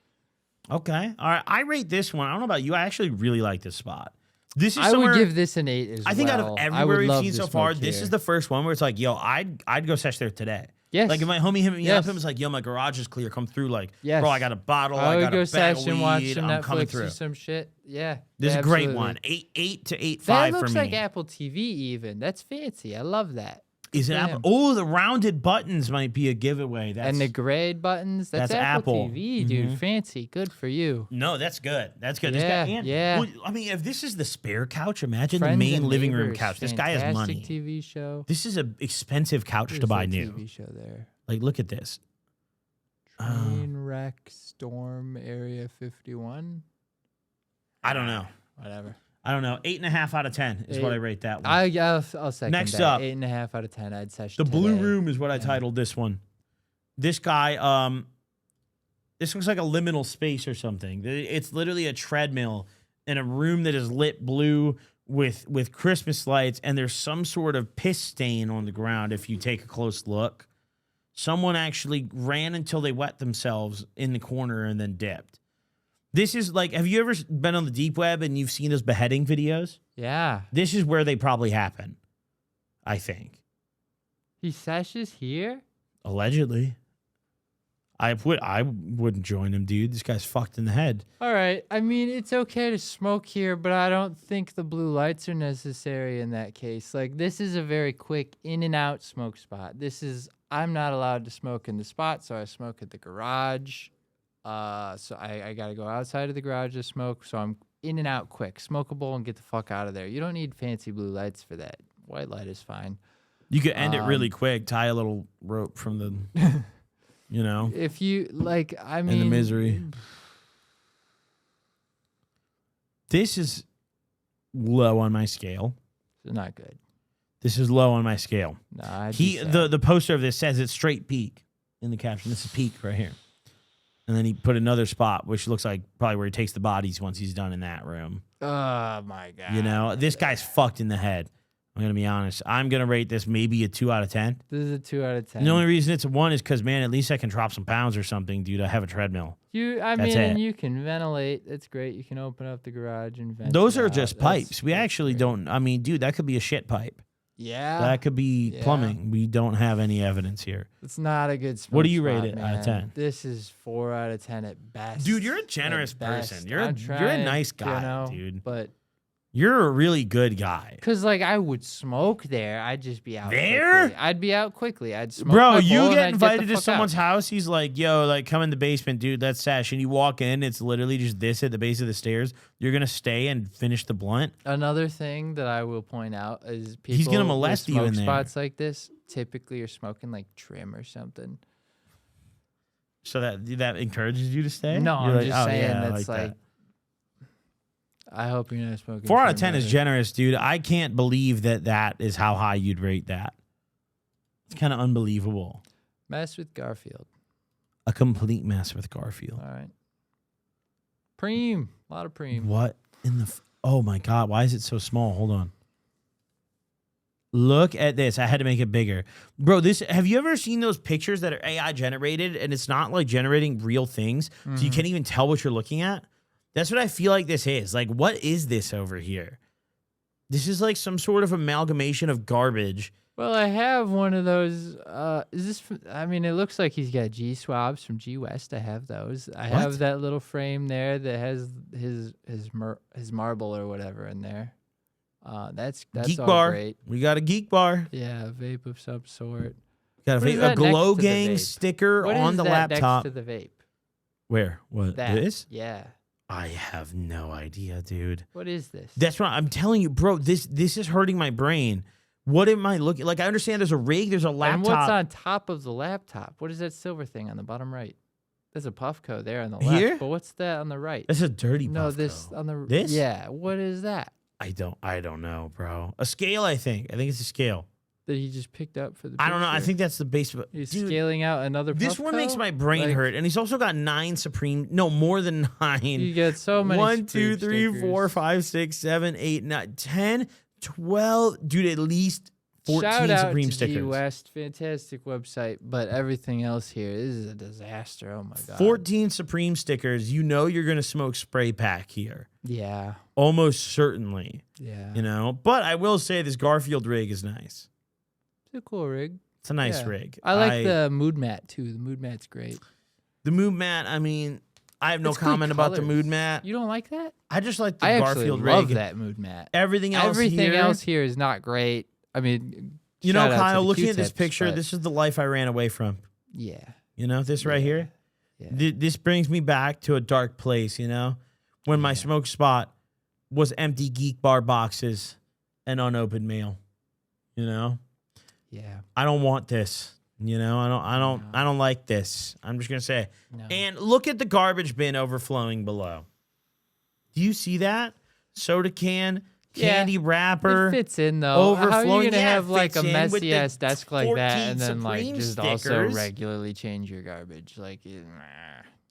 Okay. All right. I rate this one. I don't know about you. I actually really like this spot. This is I somewhere. would give this an 8 as well. I think out of I would everywhere we've love seen to so far, smoke this here. is the first one where it's like, yo, I'd go sesh there today. Yes. Like if my homie hit me Yes. up and was like, yo, my garage is clear, come through. Like, Yes. bro, I got a bottle, I I would got go a bag sesh of and watch weed, some I'm coming Netflix through. or some shit. Yeah. This is a absolutely. great one. 8 to 8.5 That for looks me. like Apple TV even. That's fancy. I love that. Is it for Apple? him. Oh, the rounded buttons might be a giveaway. That's And the grade buttons. That's Apple Apple. TV, dude. Fancy. Good for you. no, that's good. That's good. Yeah, this guy, yeah. Well, I mean, if this is the spare couch, imagine Friends the main and living room Neighbors, couch. This guy has fantastic money. TV show. This is an expensive couch There's to buy that new. TV show there. Like, look at this. Train wreck storm area 51. I don't know. Whatever. I don't know. 8.5 out of 10 is what I rate that one. I'll second Next that. up. 8.5 out of 10. I'd session The Blue today. Room is what I titled this one. This guy, this looks like a liminal space or something. It's literally a treadmill in a room that is lit blue with Christmas lights, and there's some sort of piss stain on the ground if you take a close look. Someone actually ran until they wet themselves in the corner and then dipped. This is like, have you ever been on the deep web and you've seen those beheading videos? Yeah. This is where they probably happen, I think. He sessions here? Allegedly. I wouldn't join him, dude. This guy's fucked in the head. All right. I mean, it's okay to smoke here, but I don't think the blue lights are necessary in that case. Like, this is a very quick in and out smoke spot. I'm not allowed to smoke in the spot, so I smoke at the garage. So I got to go outside of the garage to smoke. So I'm in and out quick, smoke a bowl and get the fuck out of there. You don't need fancy blue lights for that. White light is fine. You could end it really quick, tie a little rope from the, If you like, I mean, in the misery. This is low on my scale. It's not good. This is low on my scale. No, I'd be sad. The poster of this says it's straight peak in the caption. This is peak right here. And then he put another spot, which looks like probably where he takes the bodies once he's done in that room. Oh my god. This guy's fucked in the head. I'm going to be honest. I'm going to rate this maybe a 2 out of 10. This is a 2 out of 10. The only reason it's a 1 is because, man, at least I can drop some pounds or something, dude. I have a treadmill. I That's mean, it. and you can ventilate. It's great. You can open up the garage and ventilate. Those are just pipes. We actually don't. I mean, dude, that could be a shit pipe. Yeah. That could be Yeah. plumbing. We don't have any evidence here. It's not a good smoke What do you spot, rate it out of man. 10? This is 4 out of 10 at best. Dude, you're a At generous best. person. You're I'm a trying, nice guy, you know, dude. But You're a really good guy. because like I would smoke there, I'd just be out. There? quickly. I'd be out quickly. I'd smoke. Bro, my you bowl and get I'd invited the to fuck someone's out. house. He's like, yo, like, come in the basement, dude. Let's sesh. And you walk in. It's literally just this at the base of the stairs. You're going to stay and finish the blunt. Another thing that I will point out is people. He's gonna with molest you smoke in there. spots like this typically are smoking like trim or something. So that encourages you to stay? No, You're I'm just "Oh, saying yeah, I that's like. that." I hope you're not smoking. 4 out of trim, 10 is brother. generous, dude. I can't believe that is how high you'd rate that. It's kind of unbelievable. Mess with Garfield. A complete mess with Garfield. All right. Preem. A lot of preem. What in the... Oh, my God. Why is it so small? Hold on. Look at this. I had to make it bigger. Bro, have you ever seen those pictures that are AI generated and it's not like generating real things? So you can't even tell what you're looking at? That's what I feel like this is. Like, what is this over here? This is like some sort of amalgamation of garbage. Well, I have one of those. Is this? I mean, it looks like he's got G swabs from G West. I have those. I have that little frame there that has his marble or whatever in there. That's Geek all bar. great. We got a geek bar. Yeah, vape of some sort. Got What is a that Glow next to the Gang vape? sticker What on is the that laptop. next to the vape? Where? What? That. This? Yeah. I have no idea, dude. What is this? That's what I'm telling you, bro. This is hurting my brain. What am I looking like? I understand there's a rig, there's a laptop. And what's on top of the laptop? What is that silver thing on the bottom right? There's a Puffco there on the left. Here? But what's that on the right? That's a dirty No, Puffco. this on the This? Yeah. What is that? I don't know, bro. A scale, I think. I think it's a scale. That he just picked up for the I don't know. I picture? think that's the base of it. He's Dude, scaling out another this one makes Puffco? my brain Like, hurt. And he's also got 9 Supreme. No, more than 9. You get so many 1, 2, Supreme 3, 4, stickers. 5, 6, 7, 8, 9, 10, 12. Dude, at least 14 Shout out Supreme to stickers. G West, fantastic website, but everything else here this is a disaster. Oh my god. 14 Supreme stickers. You know you're going to smoke spray pack here. Yeah. Almost certainly. Yeah. You know? But I will say this Garfield rig is nice. It's a cool rig. It's a nice Yeah. rig. I like the mood mat too. The mood mat's great. The mood mat, I mean, I have no It's good comment about the colors. mood mat. You don't like that? I just like the I Garfield actually love rig. that mood mat. Everything else Everything here, else here is not great. I mean, you know, shout out to Kyle, the looking at this Q-tips, picture, but this is the life I ran away from. yeah. You know, this right here? Yeah. This brings me back to a dark place, you know? When my smoke spot was empty Geek Bar boxes and unopened mail. You know? Yeah. I don't want this. You know, I don't like this. I'm just gonna say. No. And look at the garbage bin overflowing below. Do you see that? Soda can, candy wrapper. It fits in though. How are overflowing. you gonna Yeah, have it like a fits in with messy the ass desk like that 14 and then like Supreme just also stickers? regularly change your garbage? Like,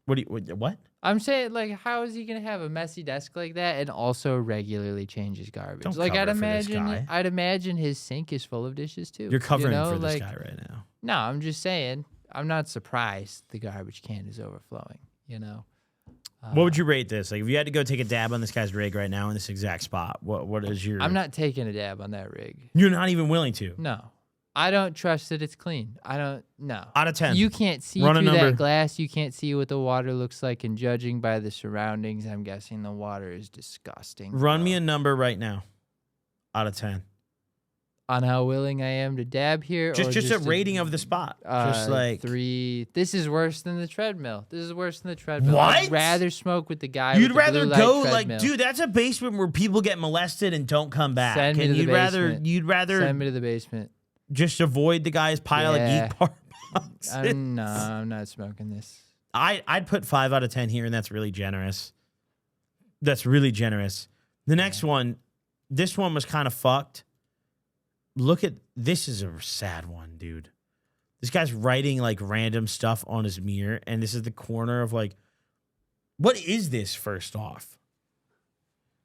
What? I'm saying, like, how is he gonna have a messy desk like that and also regularly change his garbage? Don't Like, cover for this guy. I'd imagine his sink is full of dishes too. You're covering you know? for this like, guy right now. No, I'm just saying. I'm not surprised the garbage can is overflowing. You know. What would you rate this? Like, if you had to go take a dab on this guy's rig right now in this exact spot, what is your? I'm not taking a dab on that rig. You're not even willing to. No. I don't trust that it's clean. I don't. No. Out of 10. You can't see Run a through number. that glass. You can't see what the water looks like. And judging by the surroundings, I'm guessing the water is disgusting. Run me bro. a number right now. Out of 10. On how willing I am to dab here. Or Just a rating of the spot. Just like 3. This is worse than the treadmill. This is worse than the treadmill. What? I'd rather smoke with the guy. You'd with the rather blue light go treadmill. like, dude, that's a basement where people get molested and don't come back. Send me and to the basement. you'd rather Send me to the basement. just avoid the guy's pile Yeah. of Geek Bar boxes. I'm not smoking this. I'd put 5 out of 10 here, and that's really generous. That's really generous. The next one, this one was kind of fucked. Look at this is a sad one, dude. This guy's writing like random stuff on his mirror, and this is the corner of like, what is this? First off,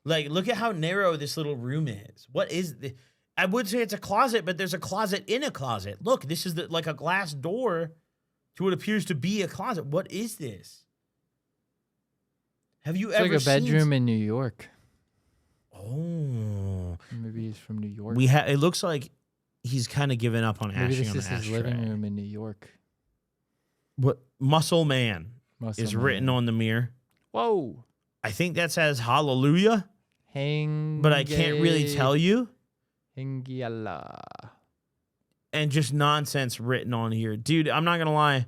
like, look at how narrow this little room is. What is this? I would say it's a closet, but there's a closet in a closet. Look, this is like a glass door to what appears to be a closet. What is this? Have you It's ever like a bedroom seen? in New York. Oh, Maybe he's from New York. it looks like he's kind of given up on Maybe ashing this on is the his ashtray. living room in New York. What Muscle Man Muscle is Man. written on the mirror. Whoa. I think that says Hallelujah, but I can't really tell you. Hengiala. And just nonsense written on here, dude. I'm not gonna lie.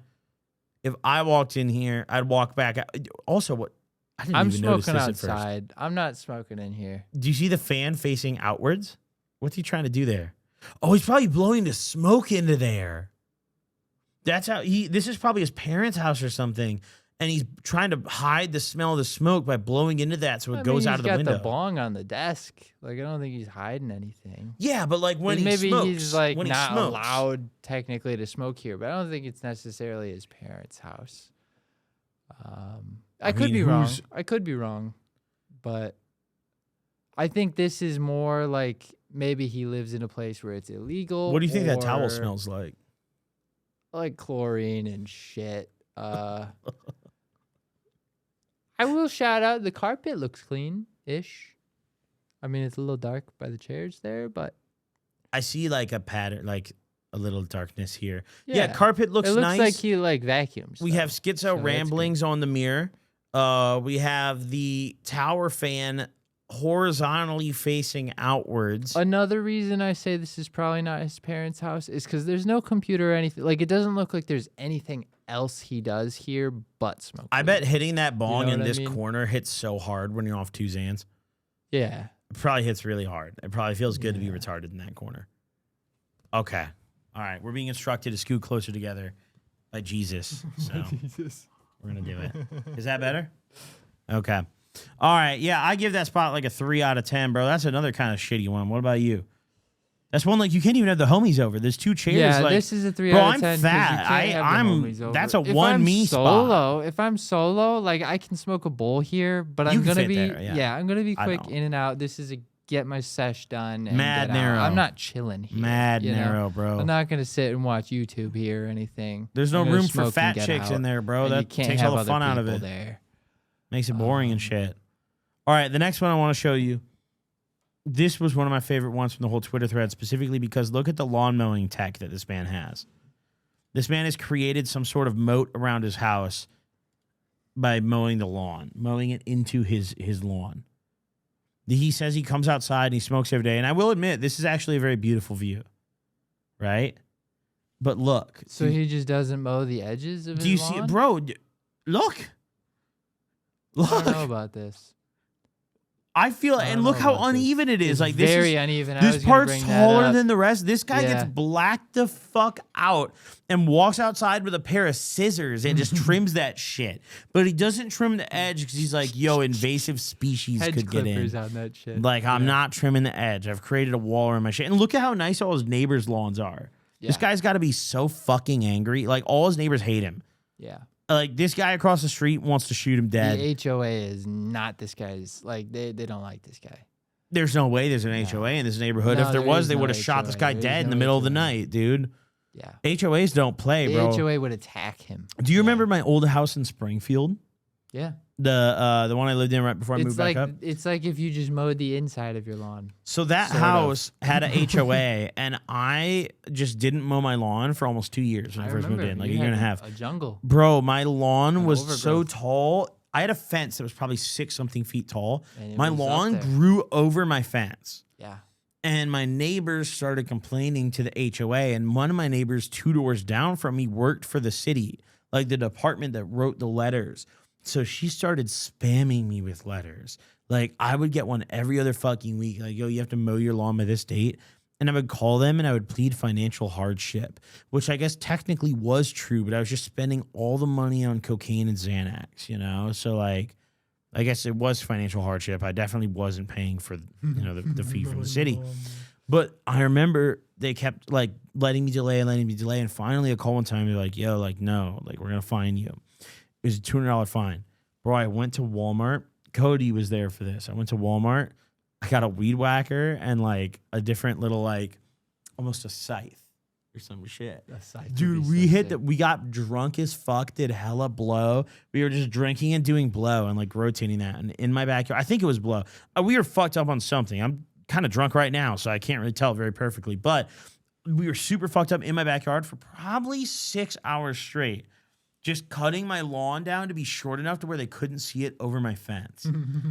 If I walked in here, I'd walk back. Also, what? I didn't I'm even notice smoking this at first. outside. I'm not smoking in here. Do you see the fan facing outwards? What's he trying to do there? Oh, he's probably blowing the smoke into there. That's how this is probably his parents' house or something. And he's trying to hide the smell of the smoke by blowing into that so it goes out of the He's window. got the bong on the desk. Like, I don't think he's hiding anything. Yeah, but like when Maybe he smokes, he's like when not he smokes, allowed technically to smoke here, but I don't think it's necessarily his parents' house. I could mean, be wrong. who's- I could be wrong, but I think this is more like maybe he lives in a place where it's illegal. What do you think that towel or smells like? Like chlorine and shit. I will shout out the carpet looks clean-ish. I mean, it's a little dark by the chairs there, but I see like a pattern, like a little darkness here. Yeah, carpet looks it looks nice. like he like vacuums. We though. have schizo So that's ramblings on the mirror. We have the tower fan horizontally facing outwards. Another reason I say this is probably not his parents' house is because there's no computer or anything. Like, it doesn't look like there's anything else he does here but smoke. I bet hitting that bong know in what I this mean? corner hits so hard when you're off 2 Xans. Yeah. It probably hits really hard. It probably feels good to be retarded in that corner. Okay. All right. We're being instructed to scoot closer together by Jesus. So we're going to do it. Is that better? Okay. All right. Yeah, I give that spot like a 3 out of 10, bro. That's another kind of shitty one. What about you? That's one like you can't even have the homies over. There's 2 chairs. Yeah, like, this is a 3 bro, out of I'm 10. 'cause fat. you can't have the homies over. That's a If one I'm me solo, spot. If I'm solo, like I can smoke a bowl here, but You I'm can gonna fit be there, yeah. I'm gonna be I quick don't. in and out. This is a get my sesh done. And Mad get out. narrow. I'm not chilling here. Mad you know? narrow, bro. I'm not gonna sit and watch YouTube here or anything. There's no I'm gonna room for smoke and fat get chicks out. in there, bro. And you That can't takes have all the other fun out of people it. there. Makes it boring and shit. All right, the next one I want to show you. This was one of my favorite ones from the whole Twitter thread, specifically because look at the lawn mowing tech that this man has. This man has created some sort of moat around his house by mowing the lawn, mowing it into his lawn. He says he comes outside and he smokes every day. And I will admit, this is actually a very beautiful view, right? But look. So he just doesn't mow the edges of his do you lawn? see it? Bro, look. I don't know Look. about this. I feel, I and don't look know how about this. uneven it is. It's Like this very is uneven. I This was gonna part's bring that taller up. than the rest. This guy Yeah. gets blacked the fuck out and walks outside with a pair of scissors and just trims that shit. But he doesn't trim the edge because he's like, yo, invasive species Hedge could get clippers in. on that shit. Like, I'm Yeah. not trimming the edge. I've created a wall around my shit. And look at how nice all his neighbors' lawns are. This Yeah. guy's got to be so fucking angry. Like, all his neighbors hate him. Yeah. Like, this guy across the street wants to shoot him dead. The HOA is not this guy's. Like, they don't like this guy. There's no way there's an HOA in this neighborhood. No, if there there was, is they no would have shot this HOA. guy There is dead in no the middle of the HOA. night, dude. Yeah. HOAs don't play, The bro. HOA would attack him. Do you remember my old house in Springfield? Yeah. The one I lived in right before I moved back up? It's like if you just mowed the inside of your lawn. So that sort of. house had a HOA, and I just didn't mow my lawn for almost 2 years when I first moved in, like a you year and a had half. A jungle. Bro, my lawn An was so overgrowth. tall. I had a fence that was probably 6-something feet tall. And it My was up lawn there. grew over my fence. Yeah. And my neighbors started complaining to the HOA. And one of my neighbors 2 doors down from me worked for the city, like the department that wrote the letters. So she started spamming me with letters. Like, I would get one every other fucking week. Like, yo, you have to mow your lawn by this date. And I would call them and I would plead financial hardship, which I guess technically was true, but I was just spending all the money on cocaine and Xanax, you know? So, like, I guess it was financial hardship. I definitely wasn't paying for, the fee from the city. But I remember they kept, like, letting me delay. And finally, a call one time, they're like, yo, like, no, like, we're going to fine you. It was a $200 fine. Bro, I went to Walmart. Cody was there for this. I went to Walmart. I got a weed whacker and, like, a different little, like, almost a scythe or some shit. Dude, we got drunk as fuck, did hella blow. We were just drinking and doing blow and, like, rotating that. And in my backyard, I think it was blow. We were fucked up on something. I'm kind of drunk right now, so I can't really tell very perfectly. But we were super fucked up in my backyard for probably 6 hours straight. Just cutting my lawn down to be short enough to where they couldn't see it over my fence,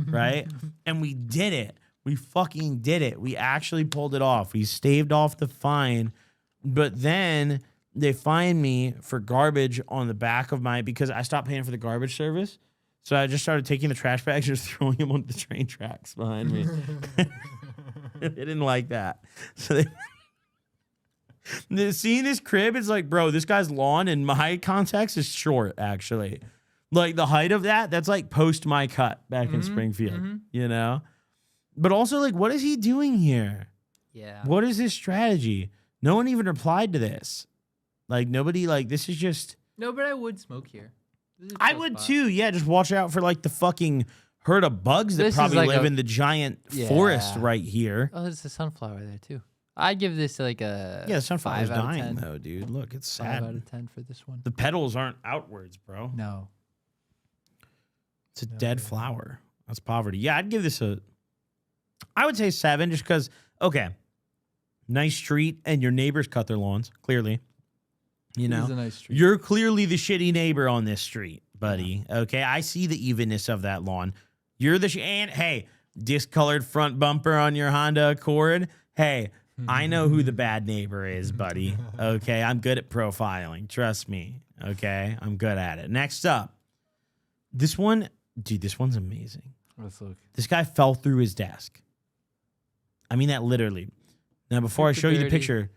right? And we did it. We fucking did it. We actually pulled it off. We staved off the fine, but then they fined me for garbage on the back of because I stopped paying for the garbage service. So I just started taking the trash bags and just throwing them on the train tracks behind me. They didn't like that. So seeing this crib, it's like, bro, this guy's lawn in my context is short, actually. Like, the height of that's like post my cut back in Springfield, you know? But also, like, what is he doing here? Yeah. What is his strategy? No one even replied to this. Like, nobody, like, this is just... No, but I would smoke here. This is a I chill would spot. too, yeah. Just watch out for, like, the fucking herd of bugs that This is probably like live a- in the giant Yeah. forest right here. Oh, there's a sunflower there, too. I'd give this like a Yeah, the sunflower's 5 out of dying, 10. though, dude. Look, it's 5 sad. out of 10 for this one. The petals aren't outwards, bro. No. It's a dead flower. That's poverty. Yeah, I'd give this I would say 7 just because, okay, nice street and your neighbors cut their lawns, clearly. You It know, is a nice street. you're clearly the shitty neighbor on this street, buddy. Okay, I see the evenness of that lawn. You're the and hey, discolored front bumper on your Honda Accord. Hey, I know who the bad neighbor is, buddy. Okay, I'm good at profiling. Trust me. Okay, I'm good at it. Next up, this one, dude, this one's amazing. Let's look. This guy fell through his desk. I mean that literally. Now, before I show you the picture,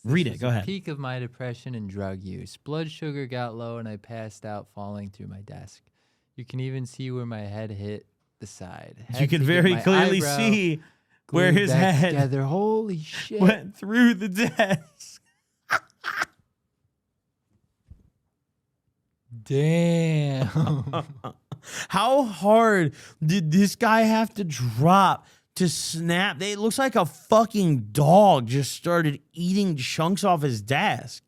read it. Go ahead. Peak of my depression and drug use. Blood sugar got low and I passed out falling through my desk. You can even see where my head hit the side. You can very clearly see where his head together. Holy shit. went through the desk. Damn. How hard did this guy have to drop to snap? It looks like a fucking dog just started eating chunks off his desk.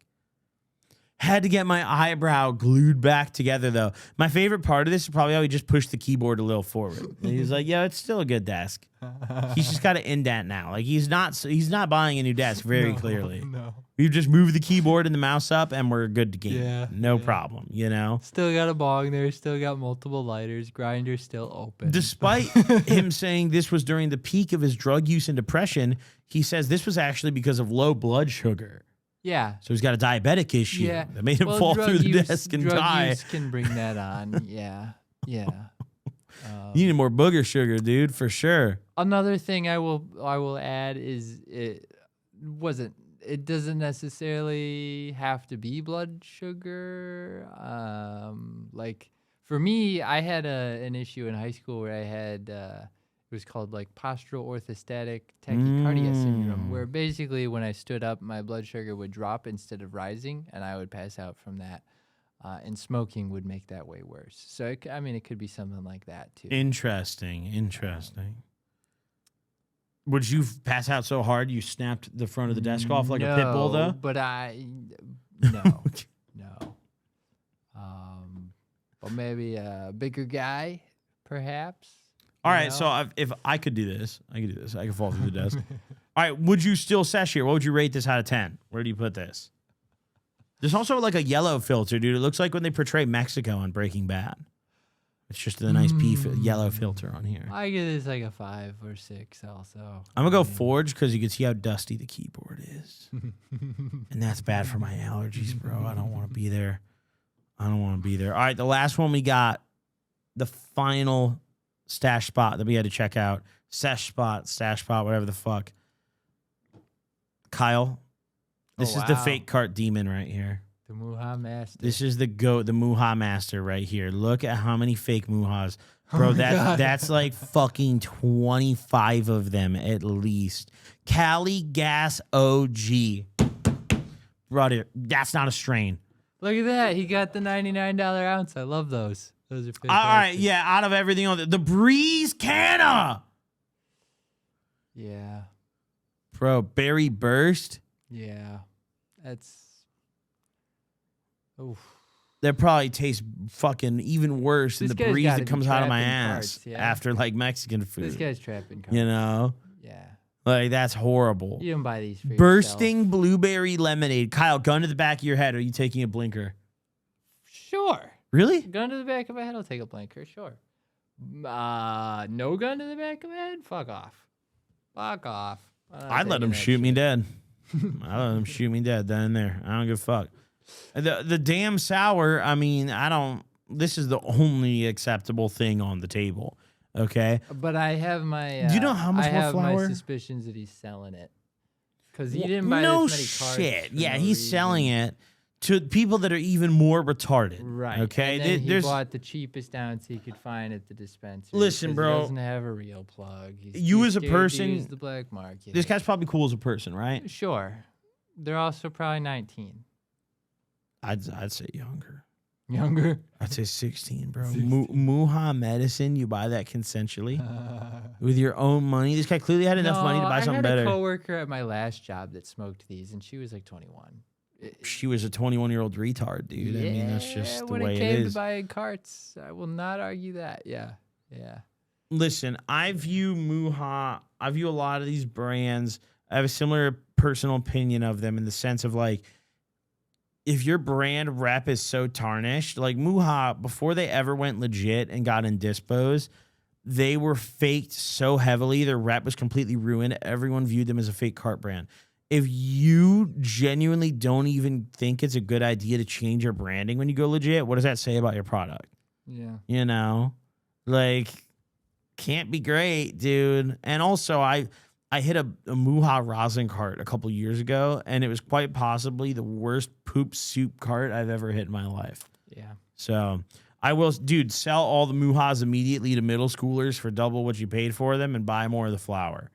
Had to get my eyebrow glued back together, though. My favorite part of this is probably how he just pushed the keyboard a little forward. And he's like, "Yeah, it's still a good desk." He's just got an indent now. Like he's not buying a new desk. Very clearly, No. we've just moved the keyboard and the mouse up, and we're good to game. Yeah, No yeah. problem. You know. Still got a bong there. Still got multiple lighters. Grinder still open. Despite him saying this was during the peak of his drug use and depression, he says this was actually because of low blood sugar. Yeah. So he's got a diabetic issue Yeah. that made him Well, fall drug through the use- desk and drug die. use can bring that on. Yeah. Yeah. You need more booger sugar, dude, for sure. Another thing I will add is it doesn't necessarily have to be blood sugar. Like for me, I had an issue in high school where I had it was called like postural orthostatic tachycardia syndrome, where basically when I stood up, my blood sugar would drop instead of rising, and I would pass out from that. And smoking would make that way worse. So it could be something like that too. Interesting. Would you pass out so hard you snapped the front of the desk off like a pit bull, though? But no. But maybe a bigger guy, perhaps. All you right, know? so if I could do this, I could fall through the desk. All right, would you still sesh here? What would you rate this out of 10? Where do you put this? There's also like a yellow filter, dude. It looks like when they portray Mexico on Breaking Bad. It's just a nice yellow filter on here. I give this like a 5 or 6 also. I'm going to go Forge because you can see how dusty the keyboard is. And that's bad for my allergies, bro. I don't want to be there. All right, the last one we got, the final stash spot that we had to check out. Stash spot, whatever the fuck. Kyle, this is the fake cart demon right here. The Muha Master. This is the Muha Master right here. Look at how many fake Muhas. Bro, that's like fucking 25 of them at least. Cali Gas OG. Brother, that's not a strain. Look at that. He got the $99 ounce. I love those. Those are fantastic. All right, yeah, out of everything on the Breeze Canna. Yeah. Bro, Berry Burst. Yeah. That's... Oof. That probably tastes fucking even worse than This the guy's breeze gotta that be comes out of my trapping ass carts, yeah. after like Mexican food. This guy's trapping cards. You know? Yeah. Like, that's horrible. You don't buy these for Bursting yourself. blueberry lemonade. Kyle, gun to the back of your head. Are you taking a blinker? Sure. Really? Gun to the back of my head, I'll take a blinker. Sure. No gun to the back of my head? Fuck off. Fuck off. I'd let him shoot me dead. I'd let him shoot me dead then and there. I don't give a fuck. The damn sour, I mean, this is the only acceptable thing on the table. Okay? But I have my... Do you know how much I more have flour? my suspicions that he's selling it. Because he didn't buy no this many cards. shit. for Yeah, no he's reason. selling it to people that are even more retarded. Right. Okay? And then he There's bought the cheapest ounce he could find at the dispensary. Listen, 'cause bro. He doesn't have a real plug. He's You too as a scared to person- use the black market. this guy's probably cool as a person, right? Sure. They're also probably 19. I'd say younger. Younger? I'd say 16, bro. Muha medicine, you buy that consensually with your own money. This guy clearly had enough money to buy something I had better. a coworker at my last job that smoked these, and she was like 21. She was a 21-year-old retard, dude. I mean, that's just the when way it it came is. to buying carts, I will not argue that. Yeah. Listen, I view a lot of these brands, I have a similar personal opinion of them in the sense of like, if your brand rep is so tarnished, like Muha, before they ever went legit and got in dispos, they were faked so heavily. Their rep was completely ruined. Everyone viewed them as a fake cart brand. If you genuinely don't even think it's a good idea to change your branding when you go legit, what does that say about your product? Yeah. You know, like, can't be great, dude. And also, I hit a Muha rosin cart a couple years ago, and it was quite possibly the worst poop soup cart I've ever hit in my life. Yeah. So I will, dude, sell all the Muhas immediately to middle schoolers for double what you paid for them and buy more of the flour.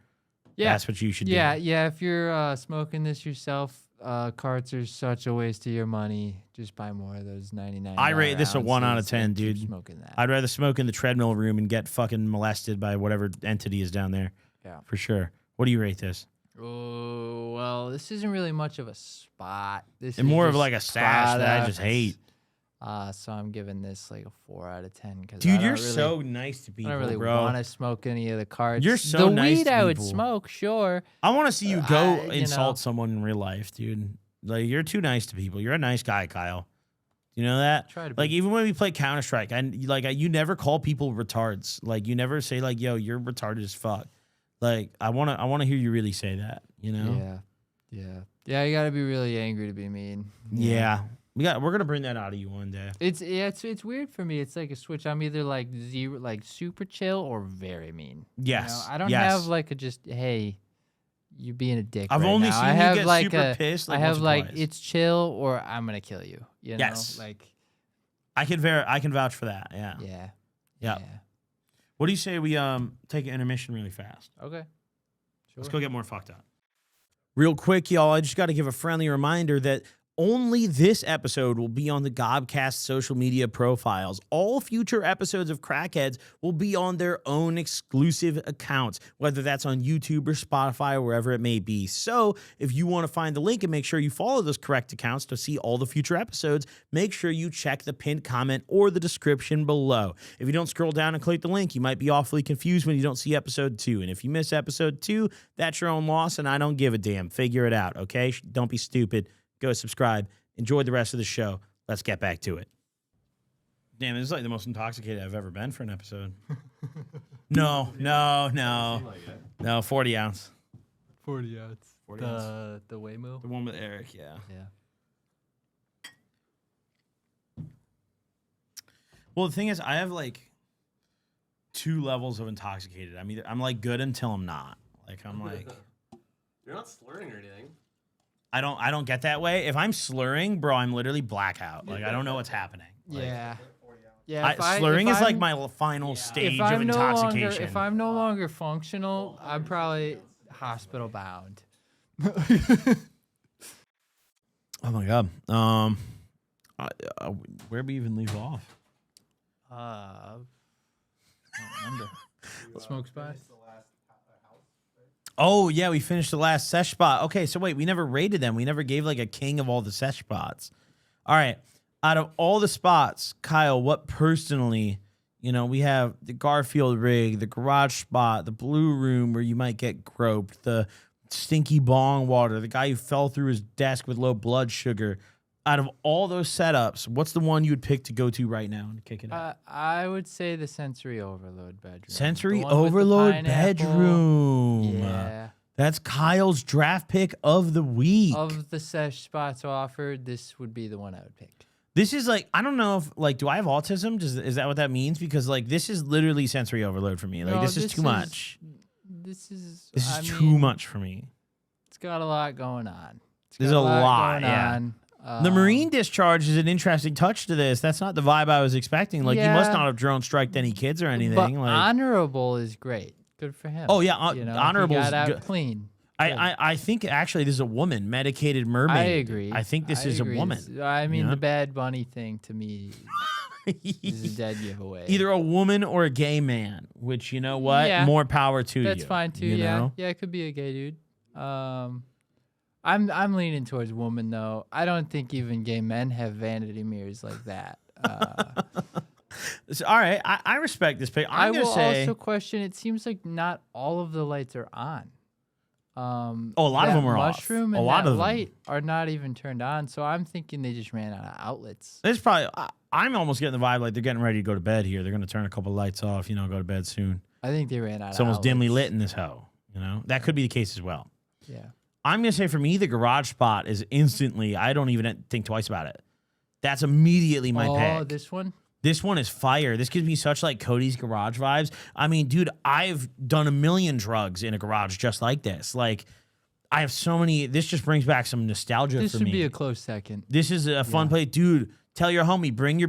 Yeah. That's what you should do. Yeah. If you're smoking this yourself, carts are such a waste of your money. Just buy more of those 99. I rate this a 1 out of ounces 10, and keep dude. Smoking that. I'd rather smoke in the treadmill room and get fucking molested by whatever entity is down there. Yeah. For sure. What do you rate this? Oh, well, this isn't really much of a spot. This And is more of just like a stash that I just hate. So I'm giving this like a 4 out of 10. Dude, you're so nice to people, I don't really bro. want to smoke any of the cards. You're so the nice weed to I would people. smoke, sure. I want to see you go you insult know. someone in real life, dude. Like, you're too nice to people. You're a nice guy, Kyle. You know that? Try to Like, be. even when we play Counter-Strike, you never call people retards. Like, you never say, like, yo, you're retarded as fuck. Like, I wanna hear you really say that, you know? Yeah. You gotta be really angry to be mean. Yeah. We're gonna bring that out of you one day. It's weird for me. It's like a switch. I'm either like zero, like super chill, or very mean. Yes. You know? I don't have like a just hey, you being a dick. I've right only now. seen I you have get like super pissed. Like, I have once or like twice. it's chill or I'm gonna kill you. You know? Yes. Like I can vouch for that. Yeah. yeah. Yeah. What do you say we take an intermission really fast? Okay. Let's go get more fucked up. Real quick, y'all, I just got to give a friendly reminder that only this episode will be on the Gobcast social media profiles. All future episodes of Crackheads will be on their own exclusive accounts, whether that's on YouTube or Spotify or wherever it may be. So if you want to find the link and make sure you follow those correct accounts to see all the future episodes, make sure you check the pinned comment or the description below. If you don't scroll down and click the link, you might be awfully confused when you don't see episode 2. And if you miss episode 2, that's your own loss, and I don't give a damn. Figure it out, okay? Don't be stupid. Go subscribe. Enjoy the rest of the show. Let's get back to it. Damn, this is like the most intoxicated I've ever been for an episode. No, 40 ounce. 40 ounce. 40 ounce. The Waymo. The one with Eric, yeah. Yeah. Well, the thing is, I have like 2 levels of intoxicated. I'm like good until I'm not. Like, I'm like, You're not slurring or anything. I don't get that way. If I'm slurring, bro, I'm literally blackout. Like, I don't know what's happening. Like, Yeah. slurring is like my final stage of intoxication. If I'm no longer functional, I'm probably hospital bound. Oh my god. Where we even leave off? I don't remember. Smoke spots. Oh yeah, we finished the last sesh spot. Okay, so wait, we never rated them. We never gave like a king of all the sesh spots. All right, out of all the spots, Kyle, what personally, we have the Garfield rig, the garage spot, the blue room where you might get groped, the stinky bong water, the guy who fell through his desk with low blood sugar. Out of all those setups, what's the one you would pick to go to right now and kick it out? I would say the sensory overload bedroom. Sensory The one with the overload pineapple. bedroom. Yeah. That's Kyle's draft pick of the week. Of the sesh spots offered, this would be the one I would pick. This is like, I don't know if, like, do I have autism? Is that what that means? Because, like, this is literally sensory overload for me. Like, No, this is too much. This is Too much for me. It's got a lot going on. There's a lot, yeah. on. The marine discharge is an interesting touch to this. That's not the vibe I was expecting. Like, you must Yeah. not have drone striked any kids or anything. But Like, honorable is great. Good for him. Oh, yeah, honorable. honorable He is got out good. clean. I think actually this is a woman, medicated mermaid. I agree. I think this is agree. a woman. I mean, Yeah. the Bad Bunny thing to me is a dead giveaway. Either a woman or a gay man, which, you know what? Yeah. More power to you. That's fine too. you Yeah, know? yeah, it could be a gay dude. I'm leaning towards woman though. I don't think even gay men have vanity mirrors like that. So, all right, I respect this pick. I I'm gonna will say also question. It seems like not all of the lights are on. a lot of them are off. mushroom A and lot that of them. light are not even turned on. So I'm thinking they just ran out of outlets. It's probably. I'm almost getting the vibe like they're getting ready to go to bed here. They're going to turn a couple lights off. Go to bed soon. I think they ran out It's of almost dimly outlets. lit in this hoe. That could be the case as well. Yeah. I'm going to say for me, the garage spot is instantly. I don't even think twice about it. That's immediately my pick. This one? This one is fire. This gives me such like Cody's garage vibes. I mean, dude, I've done a million drugs in a garage just like this. Like, I have so many. This just brings back some nostalgia This for would me. be a close second. This is a fun place, dude. Tell your homie, bring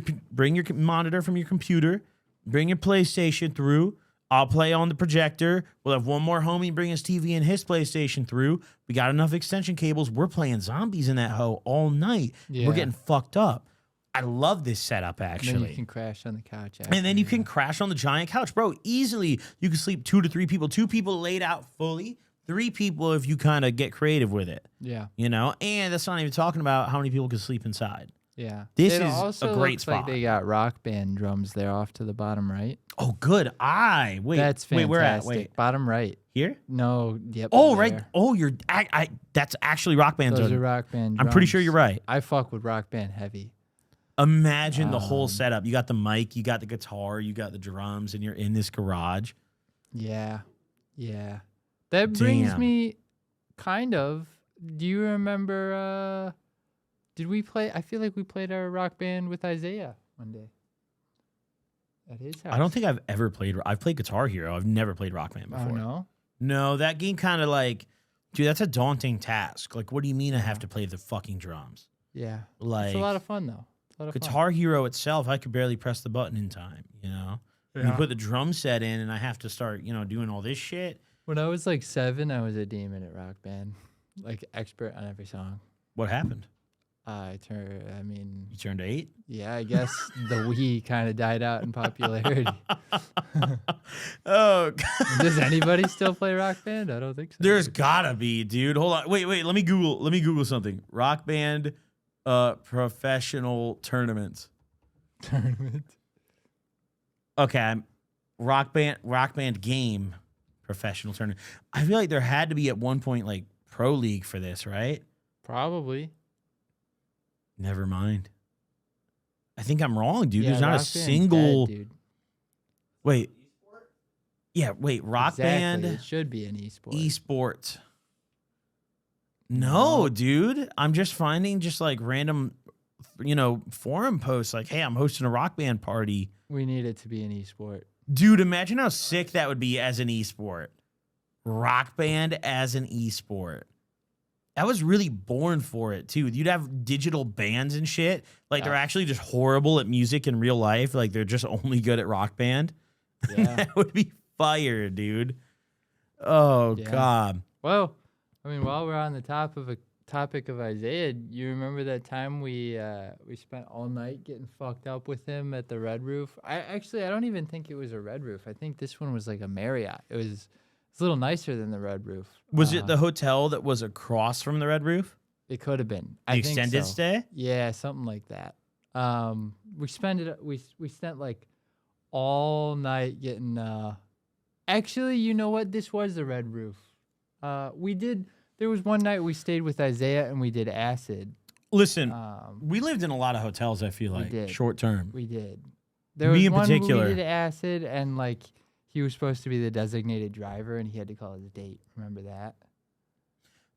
your monitor from your computer, bring your PlayStation through. I'll play on the projector. We'll have one more homie bring his TV and his PlayStation through. We got enough extension cables. We're playing zombies in that hoe all night. Yeah. We're getting fucked up. I love this setup, actually. And then you can crash on the couch. And then you can crash on the giant couch. Bro, easily you can sleep 2 to 3 people. 2 people laid out fully. 3 people if you kind of get creative with it. Yeah. And that's not even talking about how many people can sleep inside. Yeah. This It is also a great looks spot. Like they got rock band drums there off to the bottom right. Oh, good. Wait. That's fantastic. Wait, where at? Wait. Bottom right. Here? No. Yep. Oh, there. right. Oh, that's actually Rock Band. Those are rock band drums. I'm pretty sure you're right. I fuck with rock band heavy. Imagine the whole setup. You got the mic, you got the guitar, you got the drums, and you're in this garage. Yeah. Yeah. That brings Damn. me kind of. Do you remember did we play I feel like we played our rock band with Isaiah one day. At his house. I don't think I've ever played. I've played Guitar Hero. I've never played Rock Band before. Oh, no? No, that game kind of like, dude, that's a daunting task. Like, what do you mean I have to play the fucking drums? Yeah. Like, It's a lot of fun though. It's a lot of fun. Guitar Hero itself, I could barely press the button in time, When you put the drum set in and I have to start, doing all this shit. When I was like 7, I was a demon at rock band. Like expert on every song. What happened? You turned 8? yeah, I guess the Wii kind of died out in popularity. Oh, Does anybody still play rock band? I don't think so. there's gotta be, dude. Hold on. Wait. Let me Google something. Rock Band professional tournaments. tournament. Okay, Rock Band game professional tournament. I feel like there had to be at one point like pro league for this, right? Probably. Never mind. I think I'm wrong, dude. Yeah, There's not a rock band's single. dead, dude. Wait. Yeah, wait. Rock Exactly. Band It should be an esport. esports. No, dude. I'm just finding just like random, forum posts like, hey, I'm hosting a Rock Band party. We need it to be an esport. Dude, imagine how sick that would be as an esport. Rock Band as an esport. I was really born for it too. You'd have digital bands and shit. Like they're actually just horrible at music in real life. Like they're just only good at Rock Band. Yeah. That would be fire, dude. Oh Yeah. God. Well, I mean, while we're on the topic of Isaiah, you remember that time we spent all night getting fucked up with him at the Red Roof? I don't even think it was a Red Roof. I think this one was like a Marriott. It's a little nicer than the Red Roof. Was it the hotel that was across from the Red Roof? It could have been. The I think extended so. stay? Yeah, something like that. We spent like all night getting. Actually, you know what? This was the Red Roof. There was one night we stayed with Isaiah and we did acid. Listen, Um, we lived in a lot of hotels, I feel like, did. short term. We did. There Me was in one particular. where we did acid and like he was supposed to be the designated driver and he had to call his date. Remember that?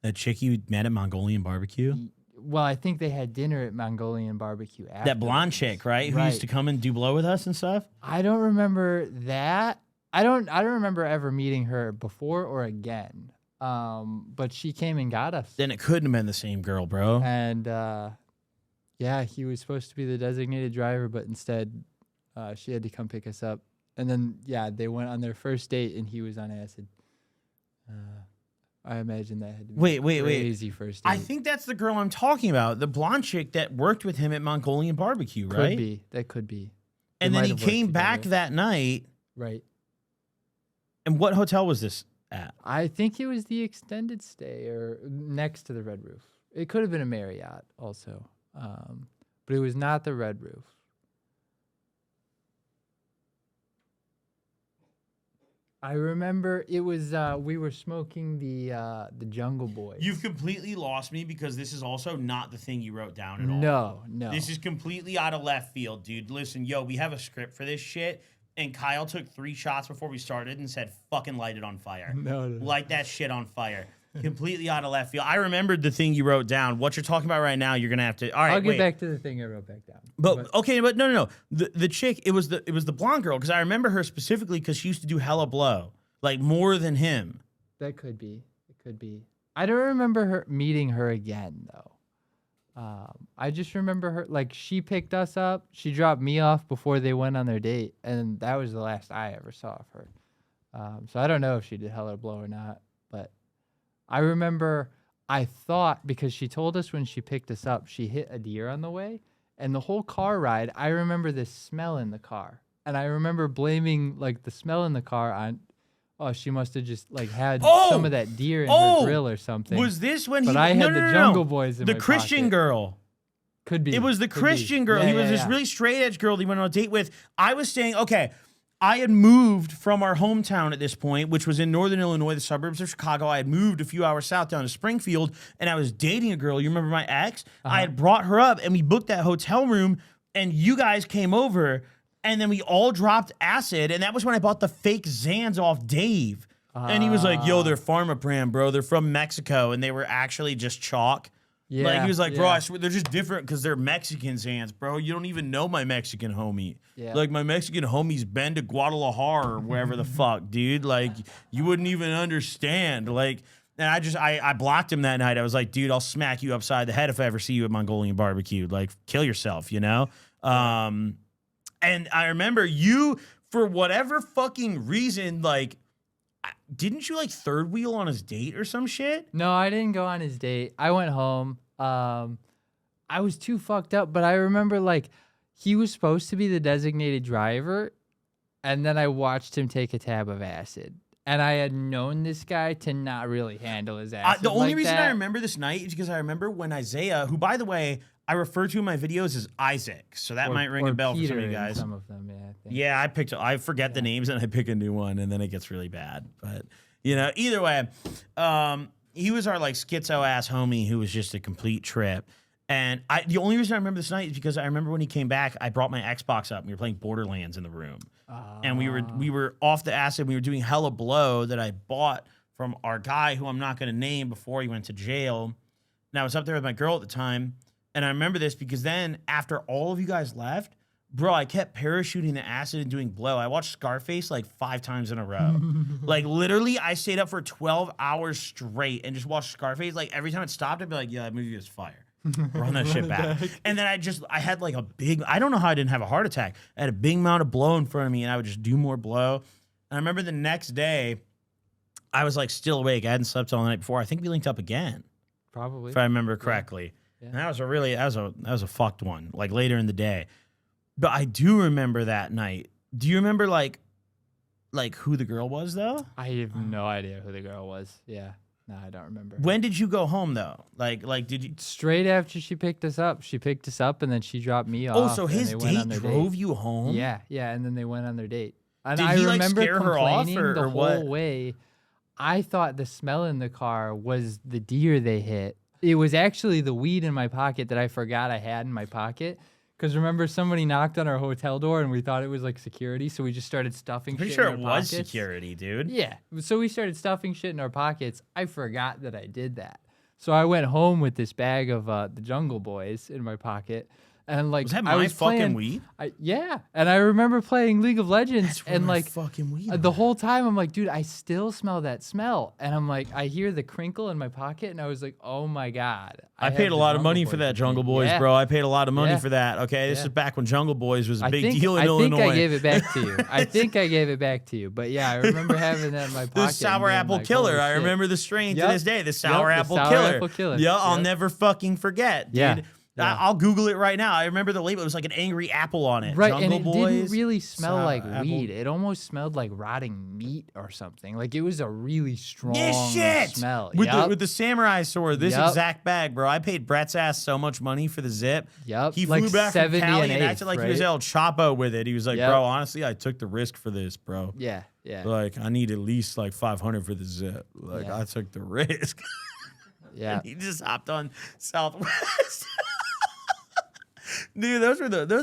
That chick you met at Mongolian barbecue? Well, I think they had dinner at Mongolian barbecue after. That blonde chick, right? Who used to come and do blow with us and stuff? I don't remember that. I don't remember ever meeting her before or again. But she came and got us. Then it couldn't have been the same girl, bro. And yeah, he was supposed to be the designated driver, but instead she had to come pick us up. And then yeah, they went on their first date and he was on acid. I imagine that had to be Wait. crazy first date. I think that's the girl I'm talking about. The blonde chick that worked with him at Mongolian barbecue, could right? be. That could be. And They then might he have worked came back together. that night. Right. And what hotel was this at? I think it was the extended stay or next to the Red Roof. It could have been a Marriott also, but it was not the Red Roof. I remember it was we were smoking the Jungle Boys. You've completely lost me because this is also not the thing you wrote down at all. No. This is completely out of left field, dude. Listen, yo, we have a script for this shit, and Kyle took 3 shots before we started and said, fucking light it on fire. No. Light that shit on fire. Completely out of left field. I remembered the thing you wrote down. What you're talking about right now, you're gonna have to. All right, I'll get back to the thing I wrote back down. But okay, but no. The chick, it was the blonde girl because I remember her specifically because she used to do hella blow, like more than him. That could be. It could be. I don't remember meeting her again though. I just remember her like she picked us up. She dropped me off before they went on their date, and that was the last I ever saw of her. So I don't know if she did hella blow or not, but. I remember I thought because she told us when she picked us up, she hit a deer on the way. And the whole car ride, I remember this smell in the car. And I remember blaming like the smell in the car on, oh, she must have just like had some of that deer in her grill or something. Was this when but he... I had the Jungle Boys in the my Christian pocket. girl. Could be. It was the Christian girl. Yeah, he was this really straight edge girl that he went on a date with. I was saying, okay... I had moved from our hometown at this point, which was in northern Illinois, the suburbs of Chicago. I had moved a few hours south down to Springfield, and I was dating a girl. You remember my ex? I had brought her up, and we booked that hotel room, and you guys came over, and then we all dropped acid, and that was when I bought the fake Zans off Dave. And he was like, yo, they're Pharma brand, bro. They're from Mexico, and they were actually just chalk. Yeah, like, he was like, bro, I swear, they're just different because they're Mexican Zans, bro. You don't even know my Mexican homie. Yeah. Like, my Mexican homie's been to Guadalajara or wherever the fuck, dude. Like, you wouldn't even understand. Like, and I blocked him that night. I was like, dude, I'll smack you upside the head if I ever see you at Mongolian barbecue. Like, kill yourself, you know? And I remember you, for whatever fucking reason, like, didn't you, like, third wheel on his date or some shit? No, I didn't go on his date. I went home. I was too fucked up, but I remember, like, he was supposed to be the designated driver, and then I watched him take a tab of acid. And I had known this guy to not really handle his acid. The only like reason that. I remember this night is because I remember when Isaiah, who, by the way, I refer to in my videos as Isaac, so that might ring a bell for some of you guys. Some of them, yeah. I think. Yeah, I forget the names and I pick a new one, and then it gets really bad. But, you know, either way, he was our, like, schizo-ass homie who was just a complete trip. And the only reason I remember this night is because I remember when he came back, I brought my Xbox up, and we were playing Borderlands in the room. And we were off the acid. We were doing hella blow that I bought from our guy, who I'm not going to name, before he went to jail. And I was up there with my girl at the time. And I remember this because then after all of you guys left, bro, I kept parachuting the acid and doing blow. I watched Scarface like 5 times in a row. Like, literally, I stayed up for 12 hours straight and just watched Scarface. Like, every time it stopped, I'd be like, yeah, that movie is fire. Run that shit back. And then I had like a big, I don't know how I didn't have a heart attack. I had a big amount of blow in front of me, and I would just do more blow. And I remember the next day, I was like still awake. I hadn't slept all the night before. I think we linked up again. Probably. If I remember correctly. Yeah. And that was a fucked one, like later in the day. But I do remember that night. Do you remember like who the girl was though? I have no idea who the girl was. Yeah. No, I don't remember. When did you go home though? Like did you? Straight after she picked us up. She picked us up and then she dropped me off. Oh, so and his they went date on their drove date. you home? Yeah, and then they went on their date. And Did I he, like, remember scare her off, complaining or the whole what? way. I thought the smell in the car was the deer they hit. It was actually the weed in my pocket that I forgot I had in my pocket. Because remember, somebody knocked on our hotel door and we thought it was like security, so we just started stuffing Pretty shit sure in it our was pockets. security, dude. Yeah, so we started stuffing shit in our pockets. I forgot that I did that. So I went home with this bag of the Jungle Boys in my pocket. And like, Was that I my was fucking playing, weed? Yeah, and I remember playing League of Legends, and like fucking weed. the whole time I'm like, dude, I still smell that smell, and I'm like, I hear the crinkle in my pocket, and I was like, oh my god, I have paid a the lot of Jungle money for Boys that with me. Jungle Boys, Yeah. bro. I paid a lot of money Yeah. for that. Okay, this Yeah. is back when Jungle Boys was a I big think, deal in I Illinois. think I gave it back to you. I think I gave it back to you, but yeah, I remember having that in my pocket. The and sour being apple like, killer. holy I shit. remember the strain to Yep. this day. The sour the apple sour killer. apple killer. Yeah, I'll Yep. never fucking forget, dude. Yeah. I'll Google it right now. I remember the label. It was like an angry apple on it. Right, Jungle and it Boys, didn't really smell like apple. weed. It almost smelled like rotting meat or something. Like it was a really strong smell. With the samurai sword, this Yep. exact bag, bro. I paid Brett's ass so much money for the zip. Yep. He Like flew back from 70 Cali and an acted eighth, like he was right? El Chapo with it. He was like, Yep. bro, honestly, I took the risk for this, bro. Yeah, yeah, Like, I need at least like 500 for the zip. Like, Yeah. I took the risk. yeah. He just hopped on Southwest. Dude, those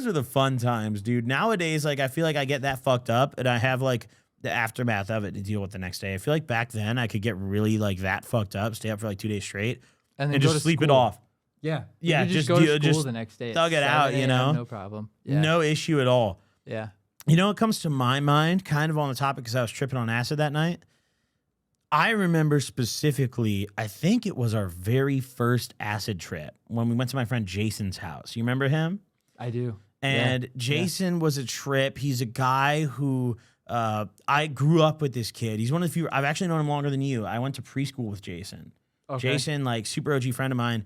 were the fun times, dude. Nowadays, like, I feel like I get that fucked up and I have like the aftermath of it to deal with the next day. I feel like back then I could get really like that fucked up, stay up for like 2 days straight, And then and go just to sleep it school. off. Yeah, Yeah, You could just go to do- school just the next day. at thug it out, 7 you a.m., know? no problem. Yeah, No issue at all. yeah. You know what comes to my mind, kind of on the topic, because I was tripping on acid that night? I remember specifically, I think it was our very first acid trip when we went to my friend Jason's house. You remember him? I do. And Yeah, Jason was a trip. He's a guy who I grew up with this kid. He's one of the few. I've actually known him longer than you. I went to preschool with Jason. Okay. Jason, like super OG friend of mine.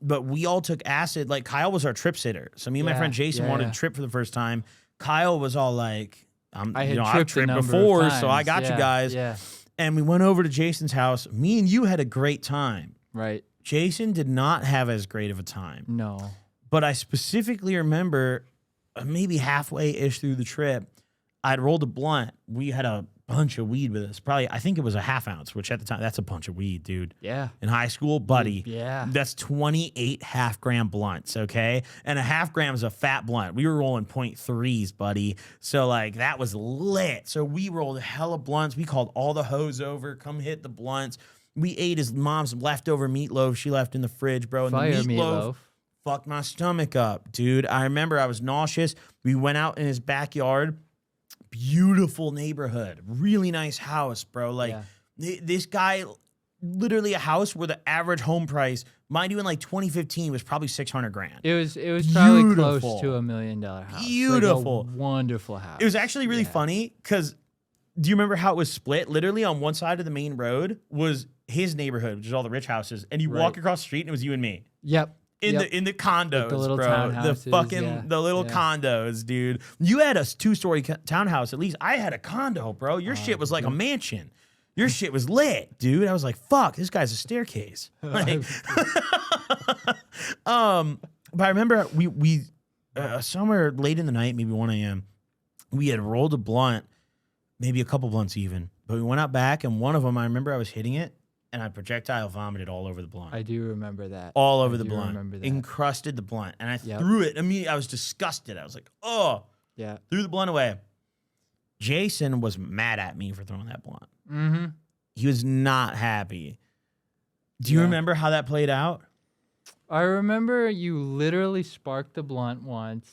But we all took acid. Like Kyle was our trip sitter. So me and my Yeah, friend Jason yeah, wanted yeah. to trip for the first time. Kyle was all like, I had I've tripped a number before, of so I times. got you Yeah, guys. Yeah, And we went over to Jason's house. Me and you had a great time. right. Jason did not have as great of a time. No. But I specifically remember maybe halfway-ish through the trip, I'd rolled a blunt. We had a bunch of weed with us. Probably, I think it was a half ounce, which at the time, that's a bunch of weed, dude. Yeah. In high school, buddy. Yeah. That's 28 half-gram blunts, okay? And a half gram is a fat blunt. We were rolling 0.3s, buddy. So, like, that was lit. So we rolled hella blunts. We called all the hoes over, come hit the blunts. We ate his mom's leftover meatloaf she left in the fridge, bro. And Fire the meatloaf. fucked my stomach up, dude. I remember I was nauseous. We went out in his backyard. Beautiful neighborhood. Really nice house, bro. Like, this guy, literally a house where the average home price, mind you, in like 2015 was probably 600 grand. It was probably Beautiful. close to $1 million house. Beautiful. Like a wonderful house. It was actually really funny because do you remember how it was split? Literally on one side of the main road was his neighborhood, which is all the rich houses. And you walk across the street and it was you and me. Yep. In the condos, Like the little bro. townhouses, The fucking yeah, the little yeah. condos, dude. You had a 2-story townhouse at least. I had a condo, bro. Your shit was like a mansion. Your shit was lit, dude. I was like, fuck, this guy's a staircase. Like, but I remember we somewhere late in the night, maybe 1 a.m., we had rolled a blunt, maybe a couple blunts even. But we went out back, and one of them, I remember I was hitting it, and I projectile vomited all over the blunt. I do remember that. All over I the do blunt. remember that. Encrusted the blunt. And I Yep. threw it. I was disgusted. I was like, oh. Yeah. Threw the blunt away. Jason was mad at me for throwing that blunt. Mm-hmm. He was not happy. Do you Yeah. remember how that played out? I remember you literally sparked the blunt once,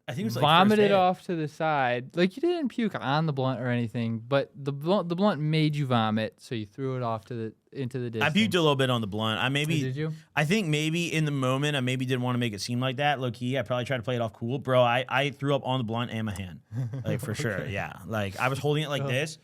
I think it was like vomited first hit. off to the side. Like you didn't puke on the blunt or anything, but the blunt made you vomit, so you threw it off into the I distance. puked a little bit on the blunt. Oh, did you? I think maybe in the moment, I maybe didn't want to make it seem like that. Low key, I probably tried to play it off cool. Bro, I threw up on the blunt and my hand. Like, for sure, yeah. Like, I was holding it like this,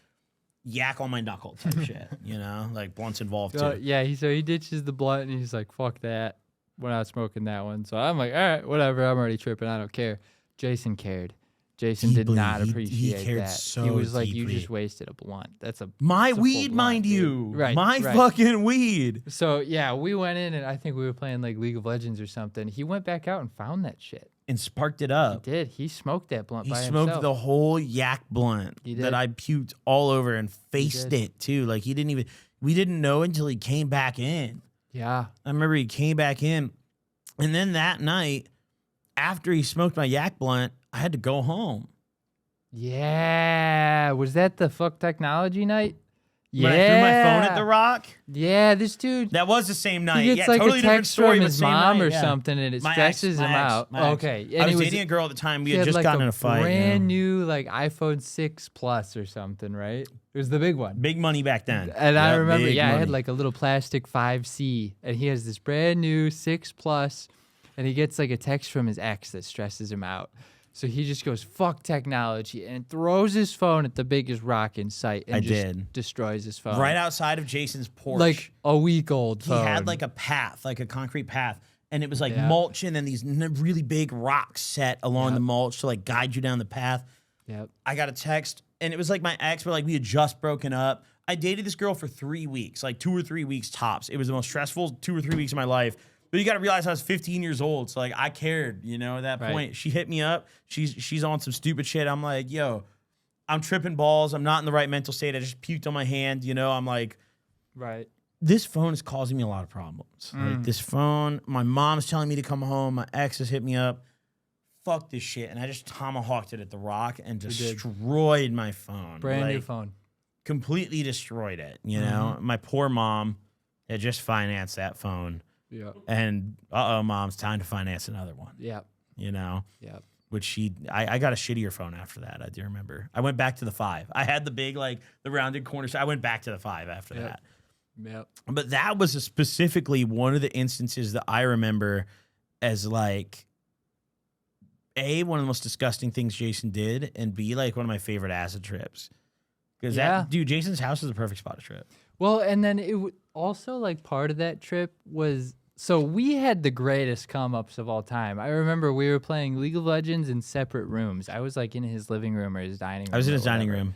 yak on my knuckle type shit, you know? Like, blunts involved, too. Yeah, he ditches the blunt and he's like, fuck that. We're not smoking that one. So I'm like, all right, whatever. I'm already tripping. I don't care. Jason cared. Jason did Deeply. Not He appreciate cared that. so he was like, you deeply. just wasted a blunt. That's a My it's a full weed, blunt, mind dude. you. Right. My right. fucking weed. So yeah, we went in and I think we were playing like League of Legends or something. He went back out and found that shit. And sparked it up. He did. He smoked that blunt He by smoked himself. the whole yak blunt He that did. I puked all over and faced did. it too. Like we didn't know until he came back in. Yeah. I remember he came back in. And then that night, after he smoked my yak blunt, I had to go home. Yeah. Was that the fuck technology night? When I threw my phone at the rock. Yeah, this dude. That was the same night. He gets yeah, like totally a different text story, from but his same mom night, or yeah. something, and it My stresses ex, him my ex, out. my ex. Okay, I was he dating a girl at the time. We had just like gotten in a fight. brand new like iPhone 6 Plus or something, right? It was the big one. Big money back then. And I Yep, remember, big I had money. like a little plastic 5C, and he has this brand new 6 Plus, and he gets like a text from his ex that stresses him out. So he just goes, fuck technology, and throws his phone at the biggest rock in sight and destroys his phone. Right outside of Jason's porch. Like a week old he phone. had like a path, like a concrete path. and it was like mulch and then these really big rocks set along the mulch to like guide you down the path. Yep. I got a text, and it was like my ex, but like we had just broken up. I dated this girl for 3 weeks, like 2 or 3 weeks tops. It was the most stressful 2 or 3 weeks of my life. But you got to realize I was 15 years old, so like I cared, you know, at that point. She hit me up. She's on some stupid shit. I'm like, yo, I'm tripping balls. I'm not in the right mental state. I just puked on my hand, you know. I'm like, this phone is causing me a lot of problems. Like this phone, my mom's telling me to come home. My ex has hit me up. Fuck this shit. And I just tomahawked it at the rock and destroyed my phone. Brand new phone. Completely destroyed it, you know? My poor mom had just financed that phone. Yeah. And, mom, it's time to finance another one. Yep. You know? Yep. Which I got a shittier phone after that, I do remember. I went back to the 5. I had the big, like, the rounded corners. I went back to the 5 after that. Yep. But that was specifically one of the instances that I remember as, like, A, one of the most disgusting things Jason did, and B, like, one of my favorite acid trips. Because dude, Jason's house is a perfect spot to trip. Well, and then it also, like, part of that trip was, so we had the greatest come-ups of all time. I remember we were playing League of Legends in separate rooms. I was, like, in his living room or his dining room. I was in his dining room.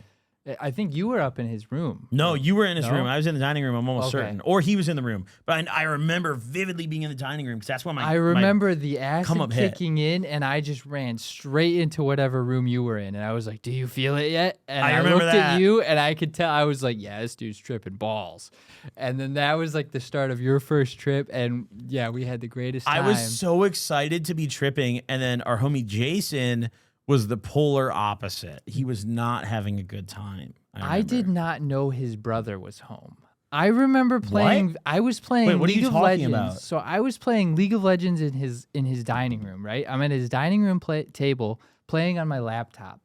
I think you were up in his room. No, you were in his room. I was in the dining room, I'm almost certain. Or he was in the room. But I remember vividly being in the dining room because that's when I remember the acid kicking in, and I just ran straight into whatever room you were in. And I was like, do you feel it yet? And I looked at you, and I could tell. I was like, yeah, this dude's tripping balls. And then that was like the start of your first trip. And yeah, we had the greatest time. I was so excited to be tripping. And then our homie Jason was the polar opposite. He was not having a good time. I did not know his brother was home. I remember playing. What? I was playing what League are you of talking Legends. about? So I was playing League of Legends in his dining room. Right, I'm at his dining room table playing on my laptop,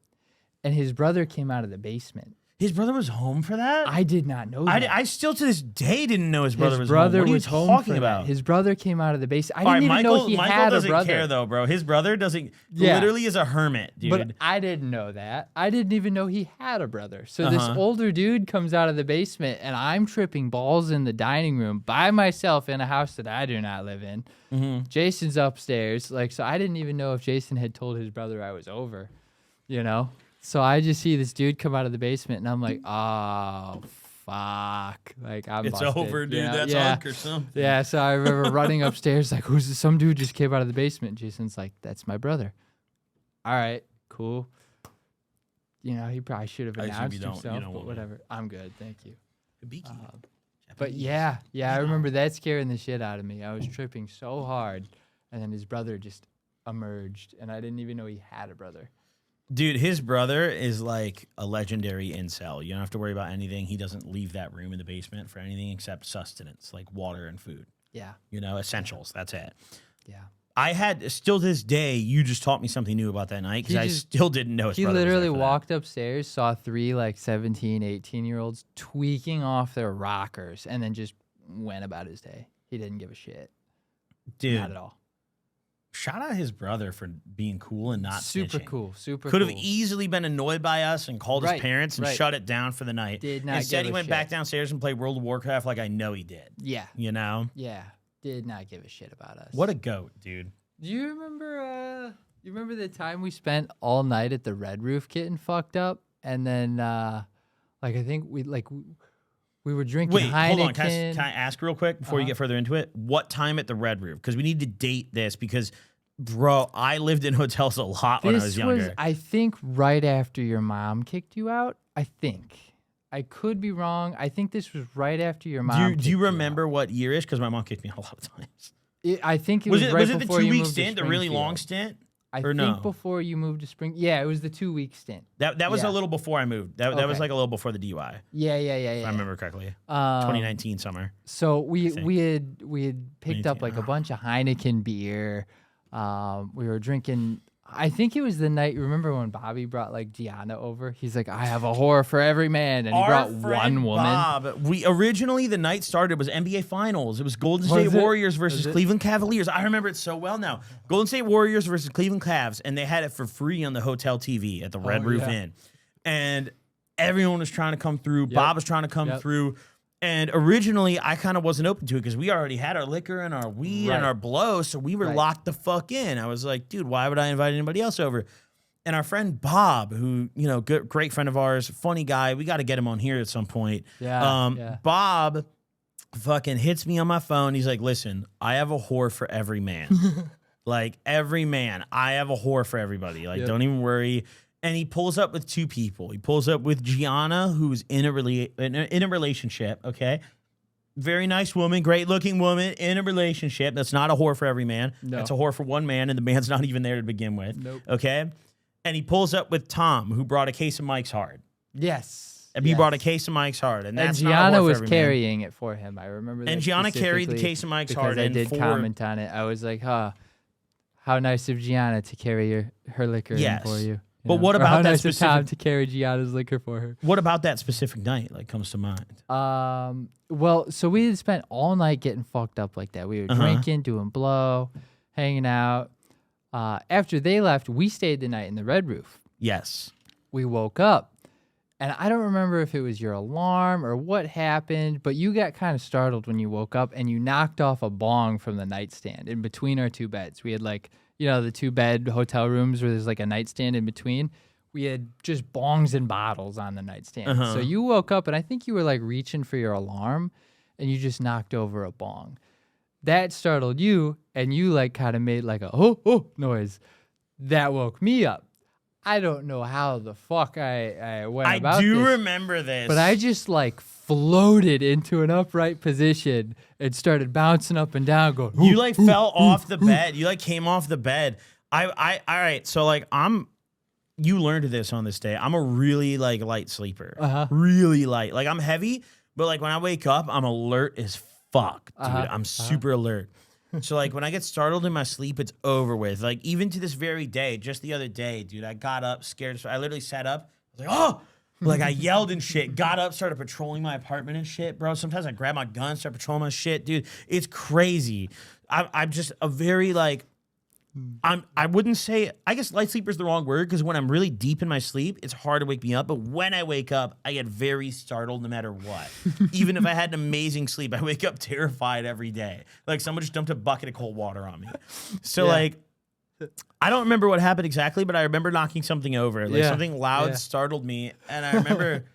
and his brother came out of the basement. His brother was home for that? I did not know that. I still to this day didn't know his brother was home. What are you talking about? His brother came out of the basement. I didn't even know he Michael had a doesn't brother. care though, bro. His brother doesn't. Literally is a hermit, dude. But I didn't know that. I didn't even know he had a brother. So this older dude comes out of the basement, and I'm tripping balls in the dining room by myself in a house that I do not live in. Jason's upstairs, like, so I didn't even know if Jason had told his brother I was over, you know. So I just see this dude come out of the basement, and I'm like, oh, fuck. Like, I'm It's busted, over, dude. you know? That's Unk or something. Yeah, so I remember running upstairs, like, who's this? Some dude just came out of the basement. Jason's like, that's my brother. All right, cool. You know, he probably should have announced himself, but whatever. I'm good, thank you. But yeah, I remember that scaring the shit out of me. I was tripping so hard, and then his brother just emerged, and I didn't even know he had a brother. Dude, his brother is like a legendary incel. You don't have to worry about anything. He doesn't leave that room in the basement for anything except sustenance, like water and food. Yeah. You know, essentials. That's it. Yeah. I had, still to this day, you just taught me something new about that night because I still didn't know his brother was there. He literally walked upstairs, saw 3 like 17, 18-year-olds tweaking off their rockers, and then just went about his day. He didn't give a shit. Dude. Not at all. Shout out his brother for being cool and not super snitching. Cool. Could have easily been annoyed by us and called his parents and shut it down for the night. Did not Instead, give he a went shit. back downstairs and played World of Warcraft like I know he did. Yeah. You know? Yeah. Did not give a shit about us. What a goat, dude. Do you remember the time we spent all night at the Red Roof getting fucked up? And then I think we were drinking Wait, Heineken. hold on. Can I ask real quick before you get further into it? What time at the Red Roof? Because we need to date this because, bro, I lived in hotels a lot when I was younger. This was, I think, right after your mom kicked you out. I think. I could be wrong. I think this was right after your mom. Do you remember what year is? Because my mom kicked me out a lot of times. I think it was right was it the before you 2-week moved stint, to the really long Springfield. stint? I think before you moved to Spring. Yeah, it was the 2-week stint. That was a little before I moved. That was like a little before the DUI. Yeah. If I remember correctly. 2019 summer. So we had picked up like a bunch of Heineken beer. We were drinking. I think it was the night. Remember when Bobby brought like Gianna over? He's like, I have a whore for every man, and he brought one woman. Bob, originally the night started was NBA Finals. It was Golden State Warriors versus Cleveland Cavaliers. I remember it so well now. Golden State Warriors versus Cleveland Cavs, and they had it for free on the hotel TV at the Red Roof Inn, and everyone was trying to come through. Bob was trying to come through. And originally, I kind of wasn't open to it because we already had our liquor and our weed and our blow, so we were locked the fuck in. I was like, dude, why would I invite anybody else over? And our friend Bob, who, you know, great friend of ours, funny guy, we got to get him on here at some point. Bob fucking hits me on my phone. He's like, listen, I have a whore for every man. Like, every man, I have a whore for everybody. Like, don't even worry. And he pulls up with 2 people. He pulls up with Gianna, who's in a relationship, okay? Very nice woman, great-looking woman in a relationship. That's not a whore for every man. No. That's a whore for one man, and the man's not even there to begin with. Nope. Okay? And he pulls up with Tom, who brought a case of Mike's Hard. Yes. And he brought a case of Mike's Hard. And that's Gianna was carrying it for him. I remember that. And Gianna carried the case of Mike's Hard. Because I did comment on it. I was like, huh, how nice of Gianna to carry her liquor in for you. But what about that specific Tom to carry Gianna's liquor for her? What about that specific night like comes to mind? Well, so we had spent all night getting fucked up like that. We were drinking, doing blow, hanging out. After they left, we stayed the night in the Red Roof. Yes. We woke up, and I don't remember if it was your alarm or what happened, but you got kind of startled when you woke up, and you knocked off a bong from the nightstand in between our 2 beds. We had like, you know, the 2-bed hotel rooms where there's like a nightstand in between. We had just bongs and bottles on the nightstand. So you woke up, and I think you were like reaching for your alarm, and you just knocked over a bong. That startled you, and you like kind of made like a oh noise. That woke me up. I don't know how the fuck I went about this. I do remember this. But I just like floated into an upright position and started bouncing up and down going, you like fell off the bed. You like came off the bed. All right. So like you learned this on this day. I'm a really like light sleeper. Really light. Like I'm heavy, but like when I wake up, I'm alert as fuck, dude. I'm super alert. So like when I get startled in my sleep, it's over with. Like even to this very day, just the other day, dude, I got up scared. So I literally sat up. I was like, oh, like I yelled and shit. Got up, started patrolling my apartment and shit, bro. Sometimes I grab my gun, start patrolling my shit, dude. It's crazy. I'm just a very like. I wouldn't say, I guess light sleeper is the wrong word because when I'm really deep in my sleep, it's hard to wake me up. But when I wake up, I get very startled no matter what. Even if I had an amazing sleep, I wake up terrified every day. Like someone just dumped a bucket of cold water on me. So like, I don't remember what happened exactly, but I remember knocking something over. Like something loud startled me. And I remember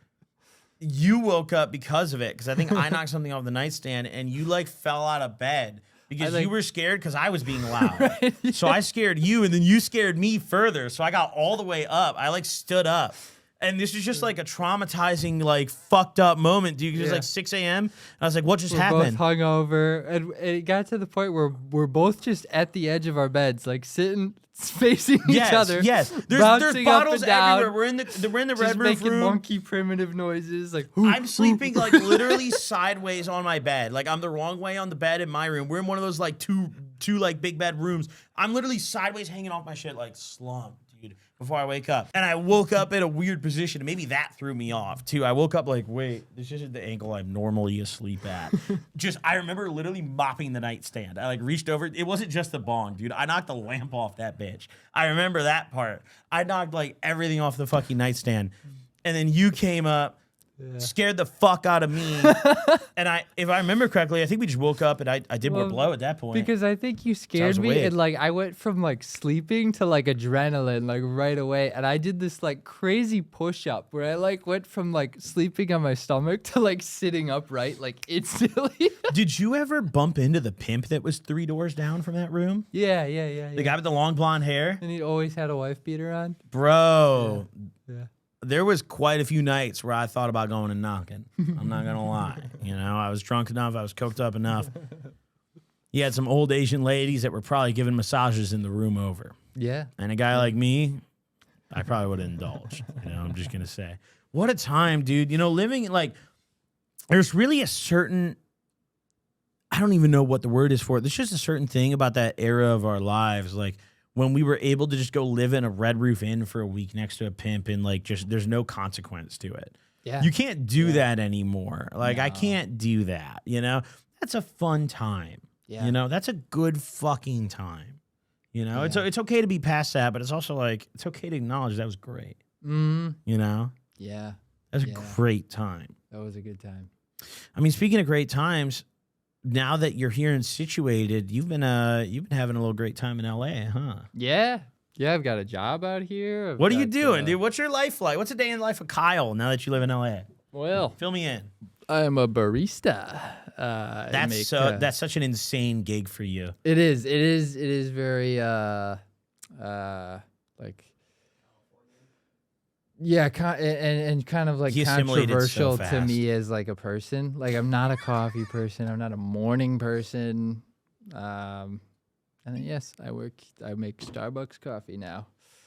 you woke up because of it. Because I think I knocked something off the nightstand and you like fell out of bed. Because you were scared because I was being loud. Right, yeah. So I scared you, and then you scared me further. So I got all the way up. I, like, stood up. And this is just, like, a traumatizing, like, fucked up moment, dude. It was, like, 6 a.m. And I was like, what just happened? Both hungover. And it got to the point where we're both just at the edge of our beds, like, sitting, facing each other. Yes, there's bottles everywhere. We're in the Red Roof making room. Monkey primitive noises. Like I'm sleeping like literally sideways on my bed. Like I'm the wrong way on the bed in my room. We're in one of those like two like big bed rooms. I'm literally sideways hanging off my shit like slumped, dude, before I wake up. And I woke up in a weird position. And maybe that threw me off too. I woke up like, wait, this isn't the ankle I'm normally asleep at. I remember literally mopping the nightstand. I like reached over. It wasn't just the bong, dude. I knocked the lamp off that bitch. I remember that part. I knocked like everything off the fucking nightstand. And then you came up, scared the fuck out of me. And if I remember correctly, I think we just woke up and I did more blow at that point. Because I think you scared me and like I went from like sleeping to like adrenaline like right away. And I did this like crazy push up where I like went from like sleeping on my stomach to like sitting upright like instantly. Did you ever bump into the pimp that was 3 doors down from that room? Yeah. The guy with the long blonde hair? And he always had a wife beater on? Bro. Yeah. There was quite a few nights where I thought about going and knocking. I'm not going to lie. You know, I was drunk enough. I was coked up enough. You had some old Asian ladies that were probably giving massages in the room over. Yeah. And a guy like me, I probably would have indulged. You know, I'm just going to say. What a time, dude. You know, living like, there's really a certain, I don't even know what the word is for it. There's just a certain thing about that era of our lives. Like, when we were able to just go live in a Red Roof Inn for a week next to a pimp and like just there's no consequence to it. Yeah. You can't do that anymore. Like I can't do that, you know? That's a fun time. Yeah. You know, that's a good fucking time. You know, it's okay to be past that, but it's also like it's okay to acknowledge that was great. You know? Yeah. That was a great time. That was a good time. I mean, speaking of great times, now that you're here and situated, you've been having a little great time in LA, huh? Yeah. Yeah, I've got a job out here. What are you doing, dude? What's your life like? What's a day in the life of Kyle now that you live in LA? Well, Fill me in. I'm a barista. That's such an insane gig for you. It is. It is very like. Yeah, and kind of like He assimilated controversial so to fast. me as like a person. Like I'm not a coffee person. I'm not a morning person. And then yes, I make Starbucks coffee now.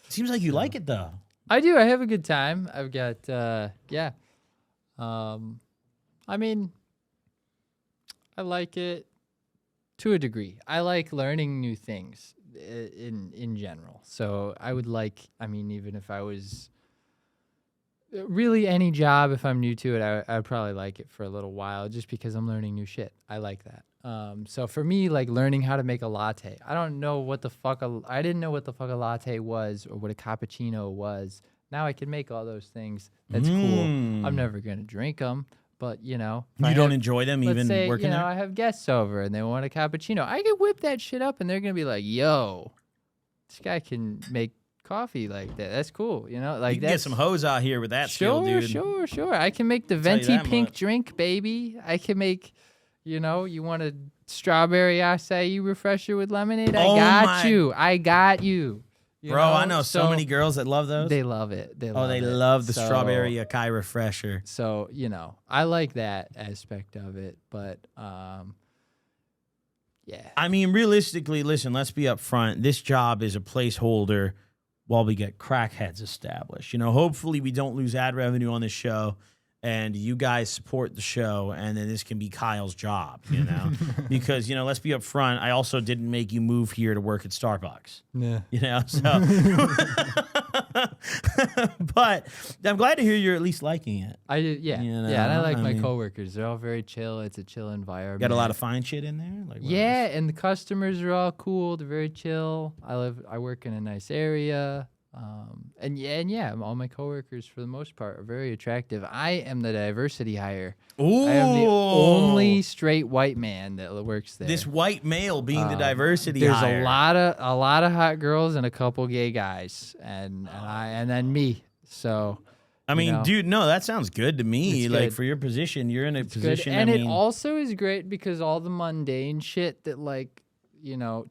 Seems like you like it though. I do. I have a good time. I've got yeah. I mean, I like it to a degree. I like learning new things in general. So I would like. I mean, even if I was really any job, if I'm new to it, I'd probably like it for a little while, just because I'm learning new shit. I like that. So for me, like learning how to make a latte, I didn't know what the fuck a latte was or what a cappuccino was. Now I can make all those things. That's cool. I'm never gonna drink them, but you know, You don't enjoy them let's even say, working there? I have guests over and they want a cappuccino. I could whip that shit up and they're gonna be like, "Yo, this guy can make coffee like that. That's cool." You know, like You can get some hoes out here with that skill, dude. Sure. I can make the Tell you venti that pink much. drink, baby. I can make, you want a strawberry acai refresher with lemonade? Oh I got you. You Bro, I know so many girls that love those. They love it. They love love the So- strawberry acai refresher. So, I like that aspect of it, but yeah. I mean, realistically, listen, let's be upfront. This job is a placeholder while we get Crackheads established. Hopefully we don't lose ad revenue on this show and you guys support the show, and then this can be Kyle's job, because, let's be upfront. I also didn't make you move here to work at Starbucks, so. But I'm glad to hear you're at least liking it. I did, yeah. You know, Yeah, and I like I my mean- coworkers. They're all very chill. It's a chill environment. Got a lot of fine shit in there? Like, what Yeah, else? and the customers are all cool. They're very chill. I work in a nice area. And all my coworkers for the most part are very attractive. I am the diversity hire. Ooh. I am the only straight white man that works there. This white male being the diversity There's hire. a lot of hot girls and a couple gay guys, and then me. So I mean, know. dude, no, that sounds good to me. It's Like, good. for your position, you're in a good. position. And I it mean, also is great because all the mundane shit that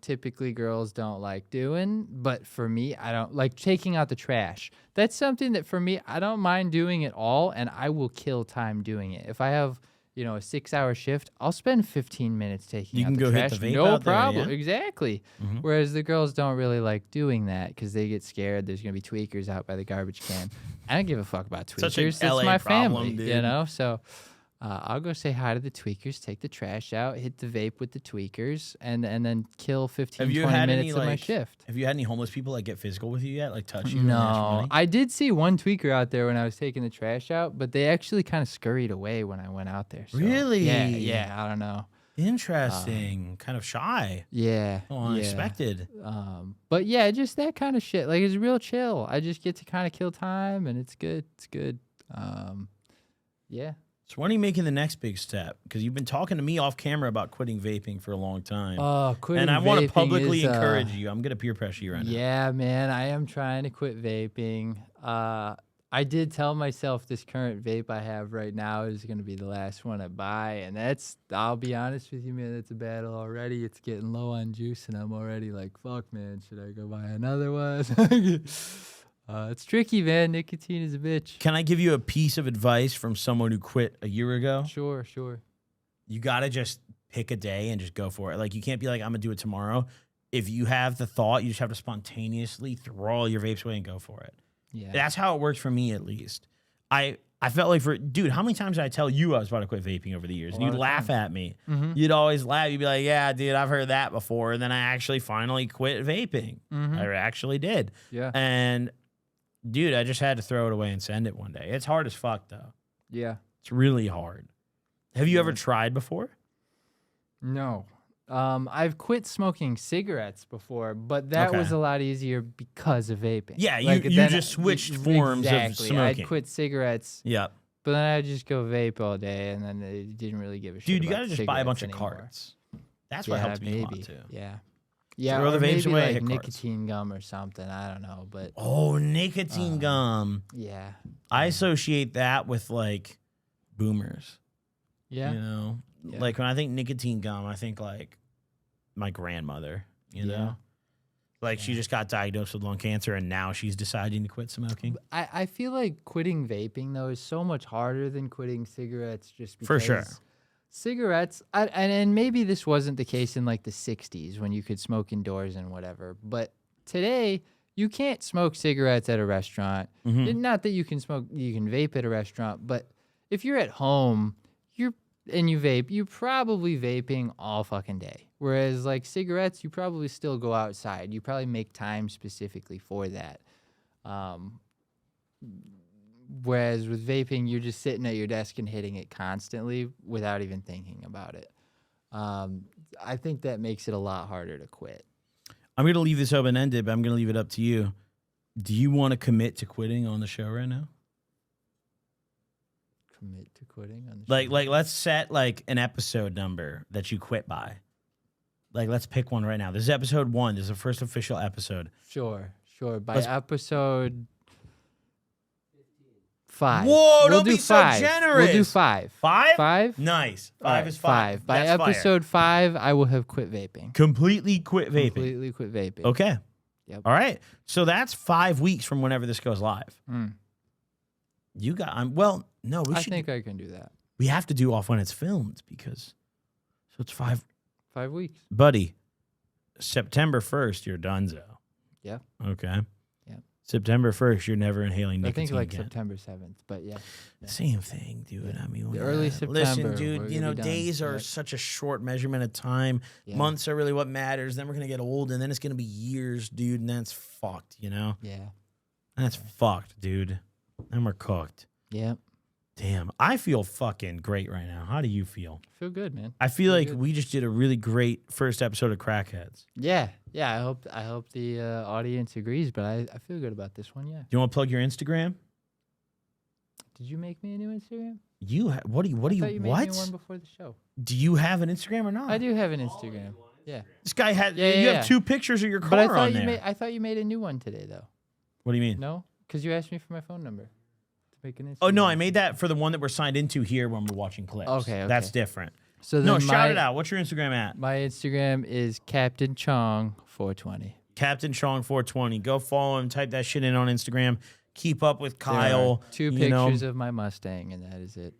typically girls don't like doing, but for me, I don't like taking out the trash. That's something that for me, I don't mind doing it all, and I will kill time doing it. If I have, a 6-hour shift, I'll spend 15 minutes taking You out can the go hit trash. the vape No out there, problem. yeah? Exactly. Mhm. Whereas the girls don't really like doing that because they get scared. There's going to be tweakers out by the garbage can. I don't give a fuck about tweakers. Such a That's LA my problem, family, dude. So I'll go say hi to the tweakers, take the trash out, hit the vape with the tweakers, and then kill 15, have you 20 had minutes any of my like? shift. Have you had any homeless people like get physical with you yet? Like touch you? and ask for No, money? I did see one tweaker out there when I was taking the trash out, but they actually kind of scurried away when I went out there. So, Really? Yeah, I don't know. Interesting. Kind of shy. Yeah. Unexpected. But yeah, just that kind of shit. Like, it's real chill. I just get to kind of kill time, and it's good. It's good. Yeah. So when are you making the next big step? Because you've been talking to me off camera about quitting vaping for a long time. Quitting and I want to vaping publicly is, encourage you. I'm going to peer pressure you right now. Yeah, man, I am trying to quit vaping. I did tell myself this current vape I have right now is going to be the last one I buy, and I'll be honest with you, man, it's a battle already. It's getting low on juice, and I'm already like, fuck, man, should I go buy another one? It's tricky, man. Nicotine is a bitch. Can I give you a piece of advice from someone who quit a year ago? Sure. You got to just pick a day and just go for it. Like, you can't be like, I'm going to do it tomorrow. If you have the thought, you just have to spontaneously throw all your vapes away and go for it. Yeah. That's how it works for me, at least. I felt like dude, how many times did I tell you I was about to quit vaping over the years? And lot you'd of laugh times. at me. Mm-hmm. You'd always laugh. You'd be like, yeah, dude, I've heard that before. And then I actually finally quit vaping. Mm-hmm. I actually did. Yeah. And, dude, I just had to throw it away and send it one day. It's hard as fuck, though. Yeah. It's really hard. Have you ever tried before? No. I've quit smoking cigarettes before, but that Okay. was a lot easier because of vaping. Yeah, Like, you then just switched forms of exactly. smoking. I quit cigarettes Yep. But then I'd just go vape all day, and then they didn't really give a shit. Dude, you about gotta just buy a bunch cigarettes of anymore. carts. That's what helps me a lot too. Yeah. Yeah, throw or the vapes maybe away, like hit carts. nicotine gum or something. I don't know, but Oh, nicotine gum. yeah. I associate that with like boomers. Yeah. You know, Yeah. like when I think nicotine gum, I think like my grandmother. You Yeah. know, like she just got diagnosed with lung cancer and now she's deciding to quit smoking. I feel like quitting vaping though is so much harder than quitting cigarettes just because For sure. cigarettes and maybe this wasn't the case in like the 60s when you could smoke indoors and whatever, but today you can't smoke cigarettes at a restaurant. Not that you can vape at a restaurant, but if you're at home and you vape, you're probably vaping all fucking day. Whereas like cigarettes, you probably still go outside. You probably make time specifically for that. Whereas with vaping, you're just sitting at your desk and hitting it constantly without even thinking about it. I think that makes it a lot harder to quit. I'm going to leave this open-ended, but I'm going to leave it up to you. Do you want to commit to quitting on the show right now? Commit to quitting on the show? Like let's set like an episode number that you quit by. Like let's pick one right now. This is episode 1. This is the first official episode. Sure. By Let's- episode 5. Whoa, We'll don't do be so 5. generous. We'll do 5. 5? 5? Nice. All 5 right, is 5. By That's fire. episode 5, I will have quit vaping. Completely quit vaping. Completely quit vaping. Okay. Yep. All right. So that's 5 weeks from whenever this goes live. You got well, no, we I should think I can do that. we have to do off when it's filmed because so it's 5 5 weeks. buddy. September 1st, you're donezo. Yeah. Okay. Yeah. September 1st, you're never inhaling I nicotine think like again. September 7th, but yeah. Same thing, dude. I mean, The early listen, September, dude. we're You gonna know, be done. days are Yep. such a short measurement of time. Yeah. Months are really what matters. Then we're gonna get old, and then it's gonna be years, dude. And that's fucked. You know, Yeah. that's fucked, dude. And we're cooked. Yep. Damn, I feel fucking great right now. How do you feel? Feel good, man. I feel like good. we just did a really great first episode of Crackheads. Yeah. I hope the audience agrees, but I feel good about this one. Yeah. Do you want to plug your Instagram? Did you make me a new Instagram? What do you I thought you made what? me one before the show. Do you have an Instagram or not? I do have an Instagram. Yeah. This guy had. Yeah, you yeah. have 2 pictures of your car But I on thought there. I thought you made a new one today though. What do you mean? No? Because you asked me for my phone number to make an Instagram. Oh no, I made that for the one that we're signed into here when we're watching clips. Okay. That's different. So No, then shout it out. What's your Instagram at? My Instagram is Captain Chong 420. Captain Chong 420. Go follow him. Type that shit in on Instagram. Keep up with There are Kyle. 2 you know. pictures of my Mustang, and that is it.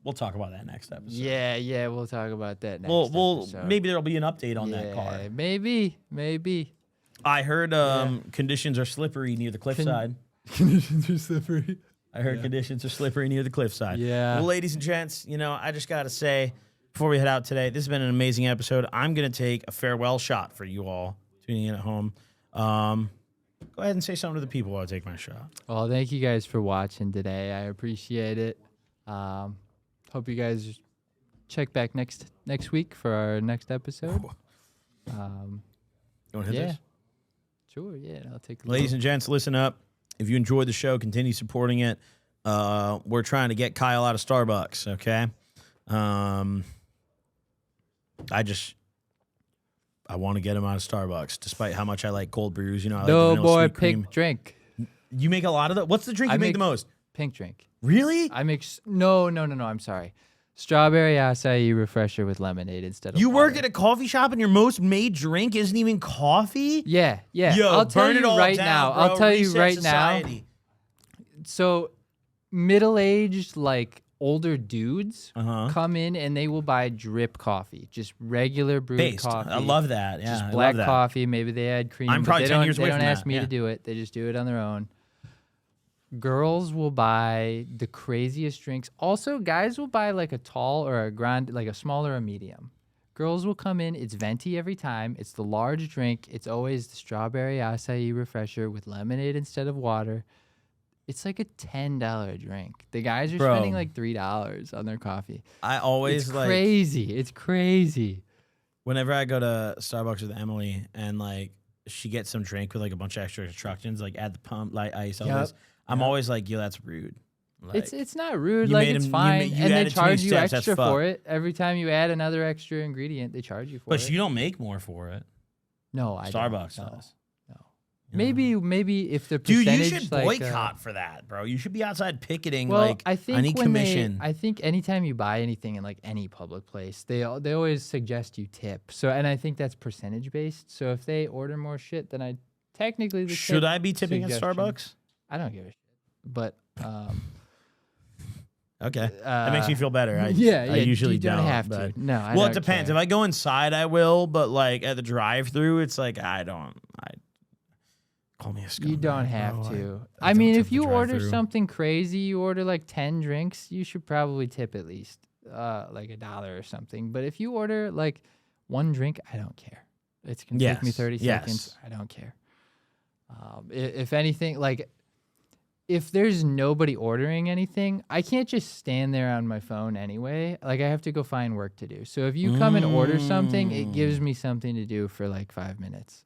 We'll talk about that next episode. Yeah, we'll talk about that next We'll episode. maybe there'll be an update on that car. Maybe. I heard conditions are slippery near the cliffside. Conditions are slippery. I heard conditions are slippery near the cliffside. Yeah. Well, ladies and gents, you know, I just got to say, before we head out today, this has been an amazing episode. I'm going to take a farewell shot for you all tuning in at home. Go ahead and say something to the people while I take my shot. Well, thank you guys for watching today. I appreciate it. Hope you guys check back next week for our next episode. You want to hit Yeah. this? Sure, yeah. I'll take a Ladies and gents, listen up. If you enjoyed the show, continue supporting it. We're trying to get Kyle out of Starbucks, okay? I want to get him out of Starbucks, despite how much I like cold brews. You know, I like the No vanilla more sweet cream. pink drink. You make a lot of that? What's the drink I you make make- the most? Pink drink. Really? I make no. I'm sorry. Strawberry acai refresher with lemonade instead of You work water. at a coffee shop and your most made drink isn't even coffee? Yeah. Yo, I'll tell burn you it all right down, now. bro. I'll tell you Reset right society. now. So, middle-aged, like older dudes Uh-huh. come in and they will buy drip coffee, just regular brewed Based. coffee. I love that. Yeah, Just I black love that. coffee. Maybe they add cream. I'm but probably they 10 don't, years They away don't from ask that, me yeah. to do it. They just do it on their own. Girls will buy the craziest drinks. Also, guys will buy like a tall or a grande, like a small or a medium. Girls will come in. It's venti every time. It's the large drink. It's always the strawberry acai refresher with lemonade instead of water. It's like a $10 drink. The guys are Bro. spending like $3 on their coffee. I always It's like crazy. It's crazy. whenever I go to Starbucks with Emily and like she gets some drink with like a bunch of extra instructions, like add the pump, light ice, all Yep. this. I'm always like, yo, that's rude. Like, It's not rude. you Like made it's him- you fine, ma- you and they added too many charge you steps, that's extra for fucked. it every time you add another extra ingredient. They charge you for but it. you don't make more for it. No, I Starbucks don't. No, does. no. Yeah. Maybe if the Dude, percentage, you should like, boycott for that, bro. You should be outside picketing. well, like, I think need when commission. I think anytime you buy anything in like any public place, they always suggest you tip. So, and I think that's percentage based. So if they order more shit, then I technically the Should tip I be tipping at suggestion- Starbucks? I don't give a shit. But Okay, that makes me feel better. I usually you don't have but- to. No, I well, it don't depends. care. If I go inside, I will. But like at the drive-through, it's like I call me a scumbag. You don't have bro. to. I I don't mean, tip if the you order drive-thru. something crazy, you order like 10 drinks, you should probably tip at least like $1 or something. But if you order like one drink, I don't care. It's going to take me Yes, 30 yes. seconds. I don't care. If anything, like if there's nobody ordering anything, I can't just stand there on my phone anyway. Like I have to go find work to do. So if you come and order something, it gives me something to do for like 5 minutes.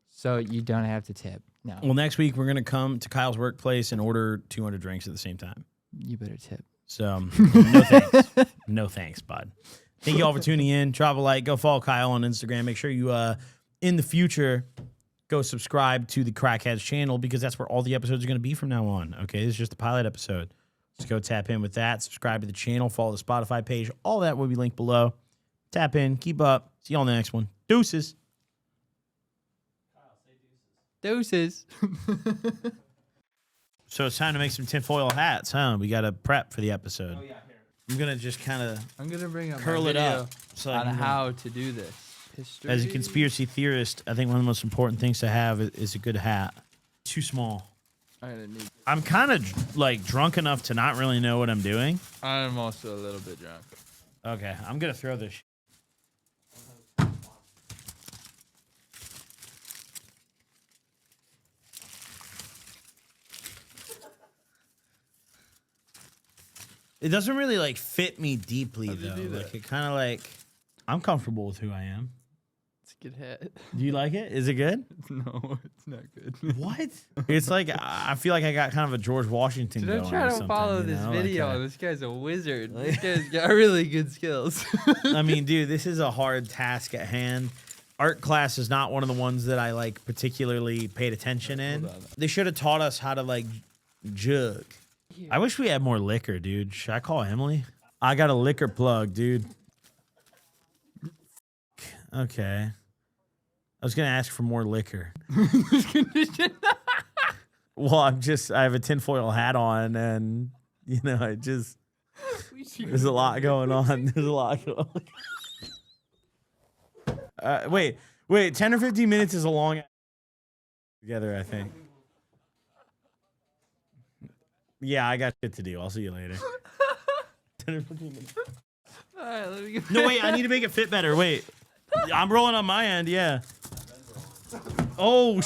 So you don't have to tip. No, Well, next week we're gonna come to Kyle's workplace and order 200 drinks at the same time. you better tip. So no thanks, no thanks, bud. Thank you all for tuning in. Drop a like. Go follow Kyle on Instagram. Make sure you in the future go subscribe to the Crackheads channel because that's where all the episodes are going to be from now on. Okay, this is just a pilot episode. Just go tap in with that. Subscribe to the channel. Follow the Spotify page. All that will be linked below. Tap in. Keep up. See you on the next one. Deuces. Doses. So it's time to make some tinfoil hats, huh? We got to prep for the episode. Oh, yeah, here. I'm going to just kind of I'm going to bring up curl my it video up. So I on can- how to do this. History. As a conspiracy theorist, I think one of the most important things to have is a good hat. Too small. I'm kind of like drunk enough to not really know what I'm doing. I'm also a little bit drunk. Okay, I'm going to throw this. It doesn't really like fit me deeply though. Like it kind of like I'm comfortable with who I am. It's a good hat. Do you like it? Is it good? No, it's not good. What? It's like I feel like I got kind of a George Washington. Dude, I'm going trying or to something, follow you this know? video. Like This guy's a wizard. This guy's got really good skills. I mean, dude, this is a hard task at hand. Art class is not one of the ones that I like particularly paid attention in. They should have taught us how to like jug. I wish we had more liquor, dude. Should I call Emily? I got a liquor plug, dude. Okay. I was gonna ask for more liquor. Well, I have a tinfoil hat on, and you know, there's a lot going on. There's a lot going on. Wait, 10 or 15 minutes is a long together, I think. Yeah, I got shit to do. I'll see you later. 10 or 15 minutes. All right, let me get No, wait, I need to make it fit better. Wait. I'm rolling on my end, yeah. Oh,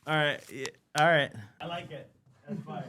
All right. Yeah, all right. I like it. That's fire.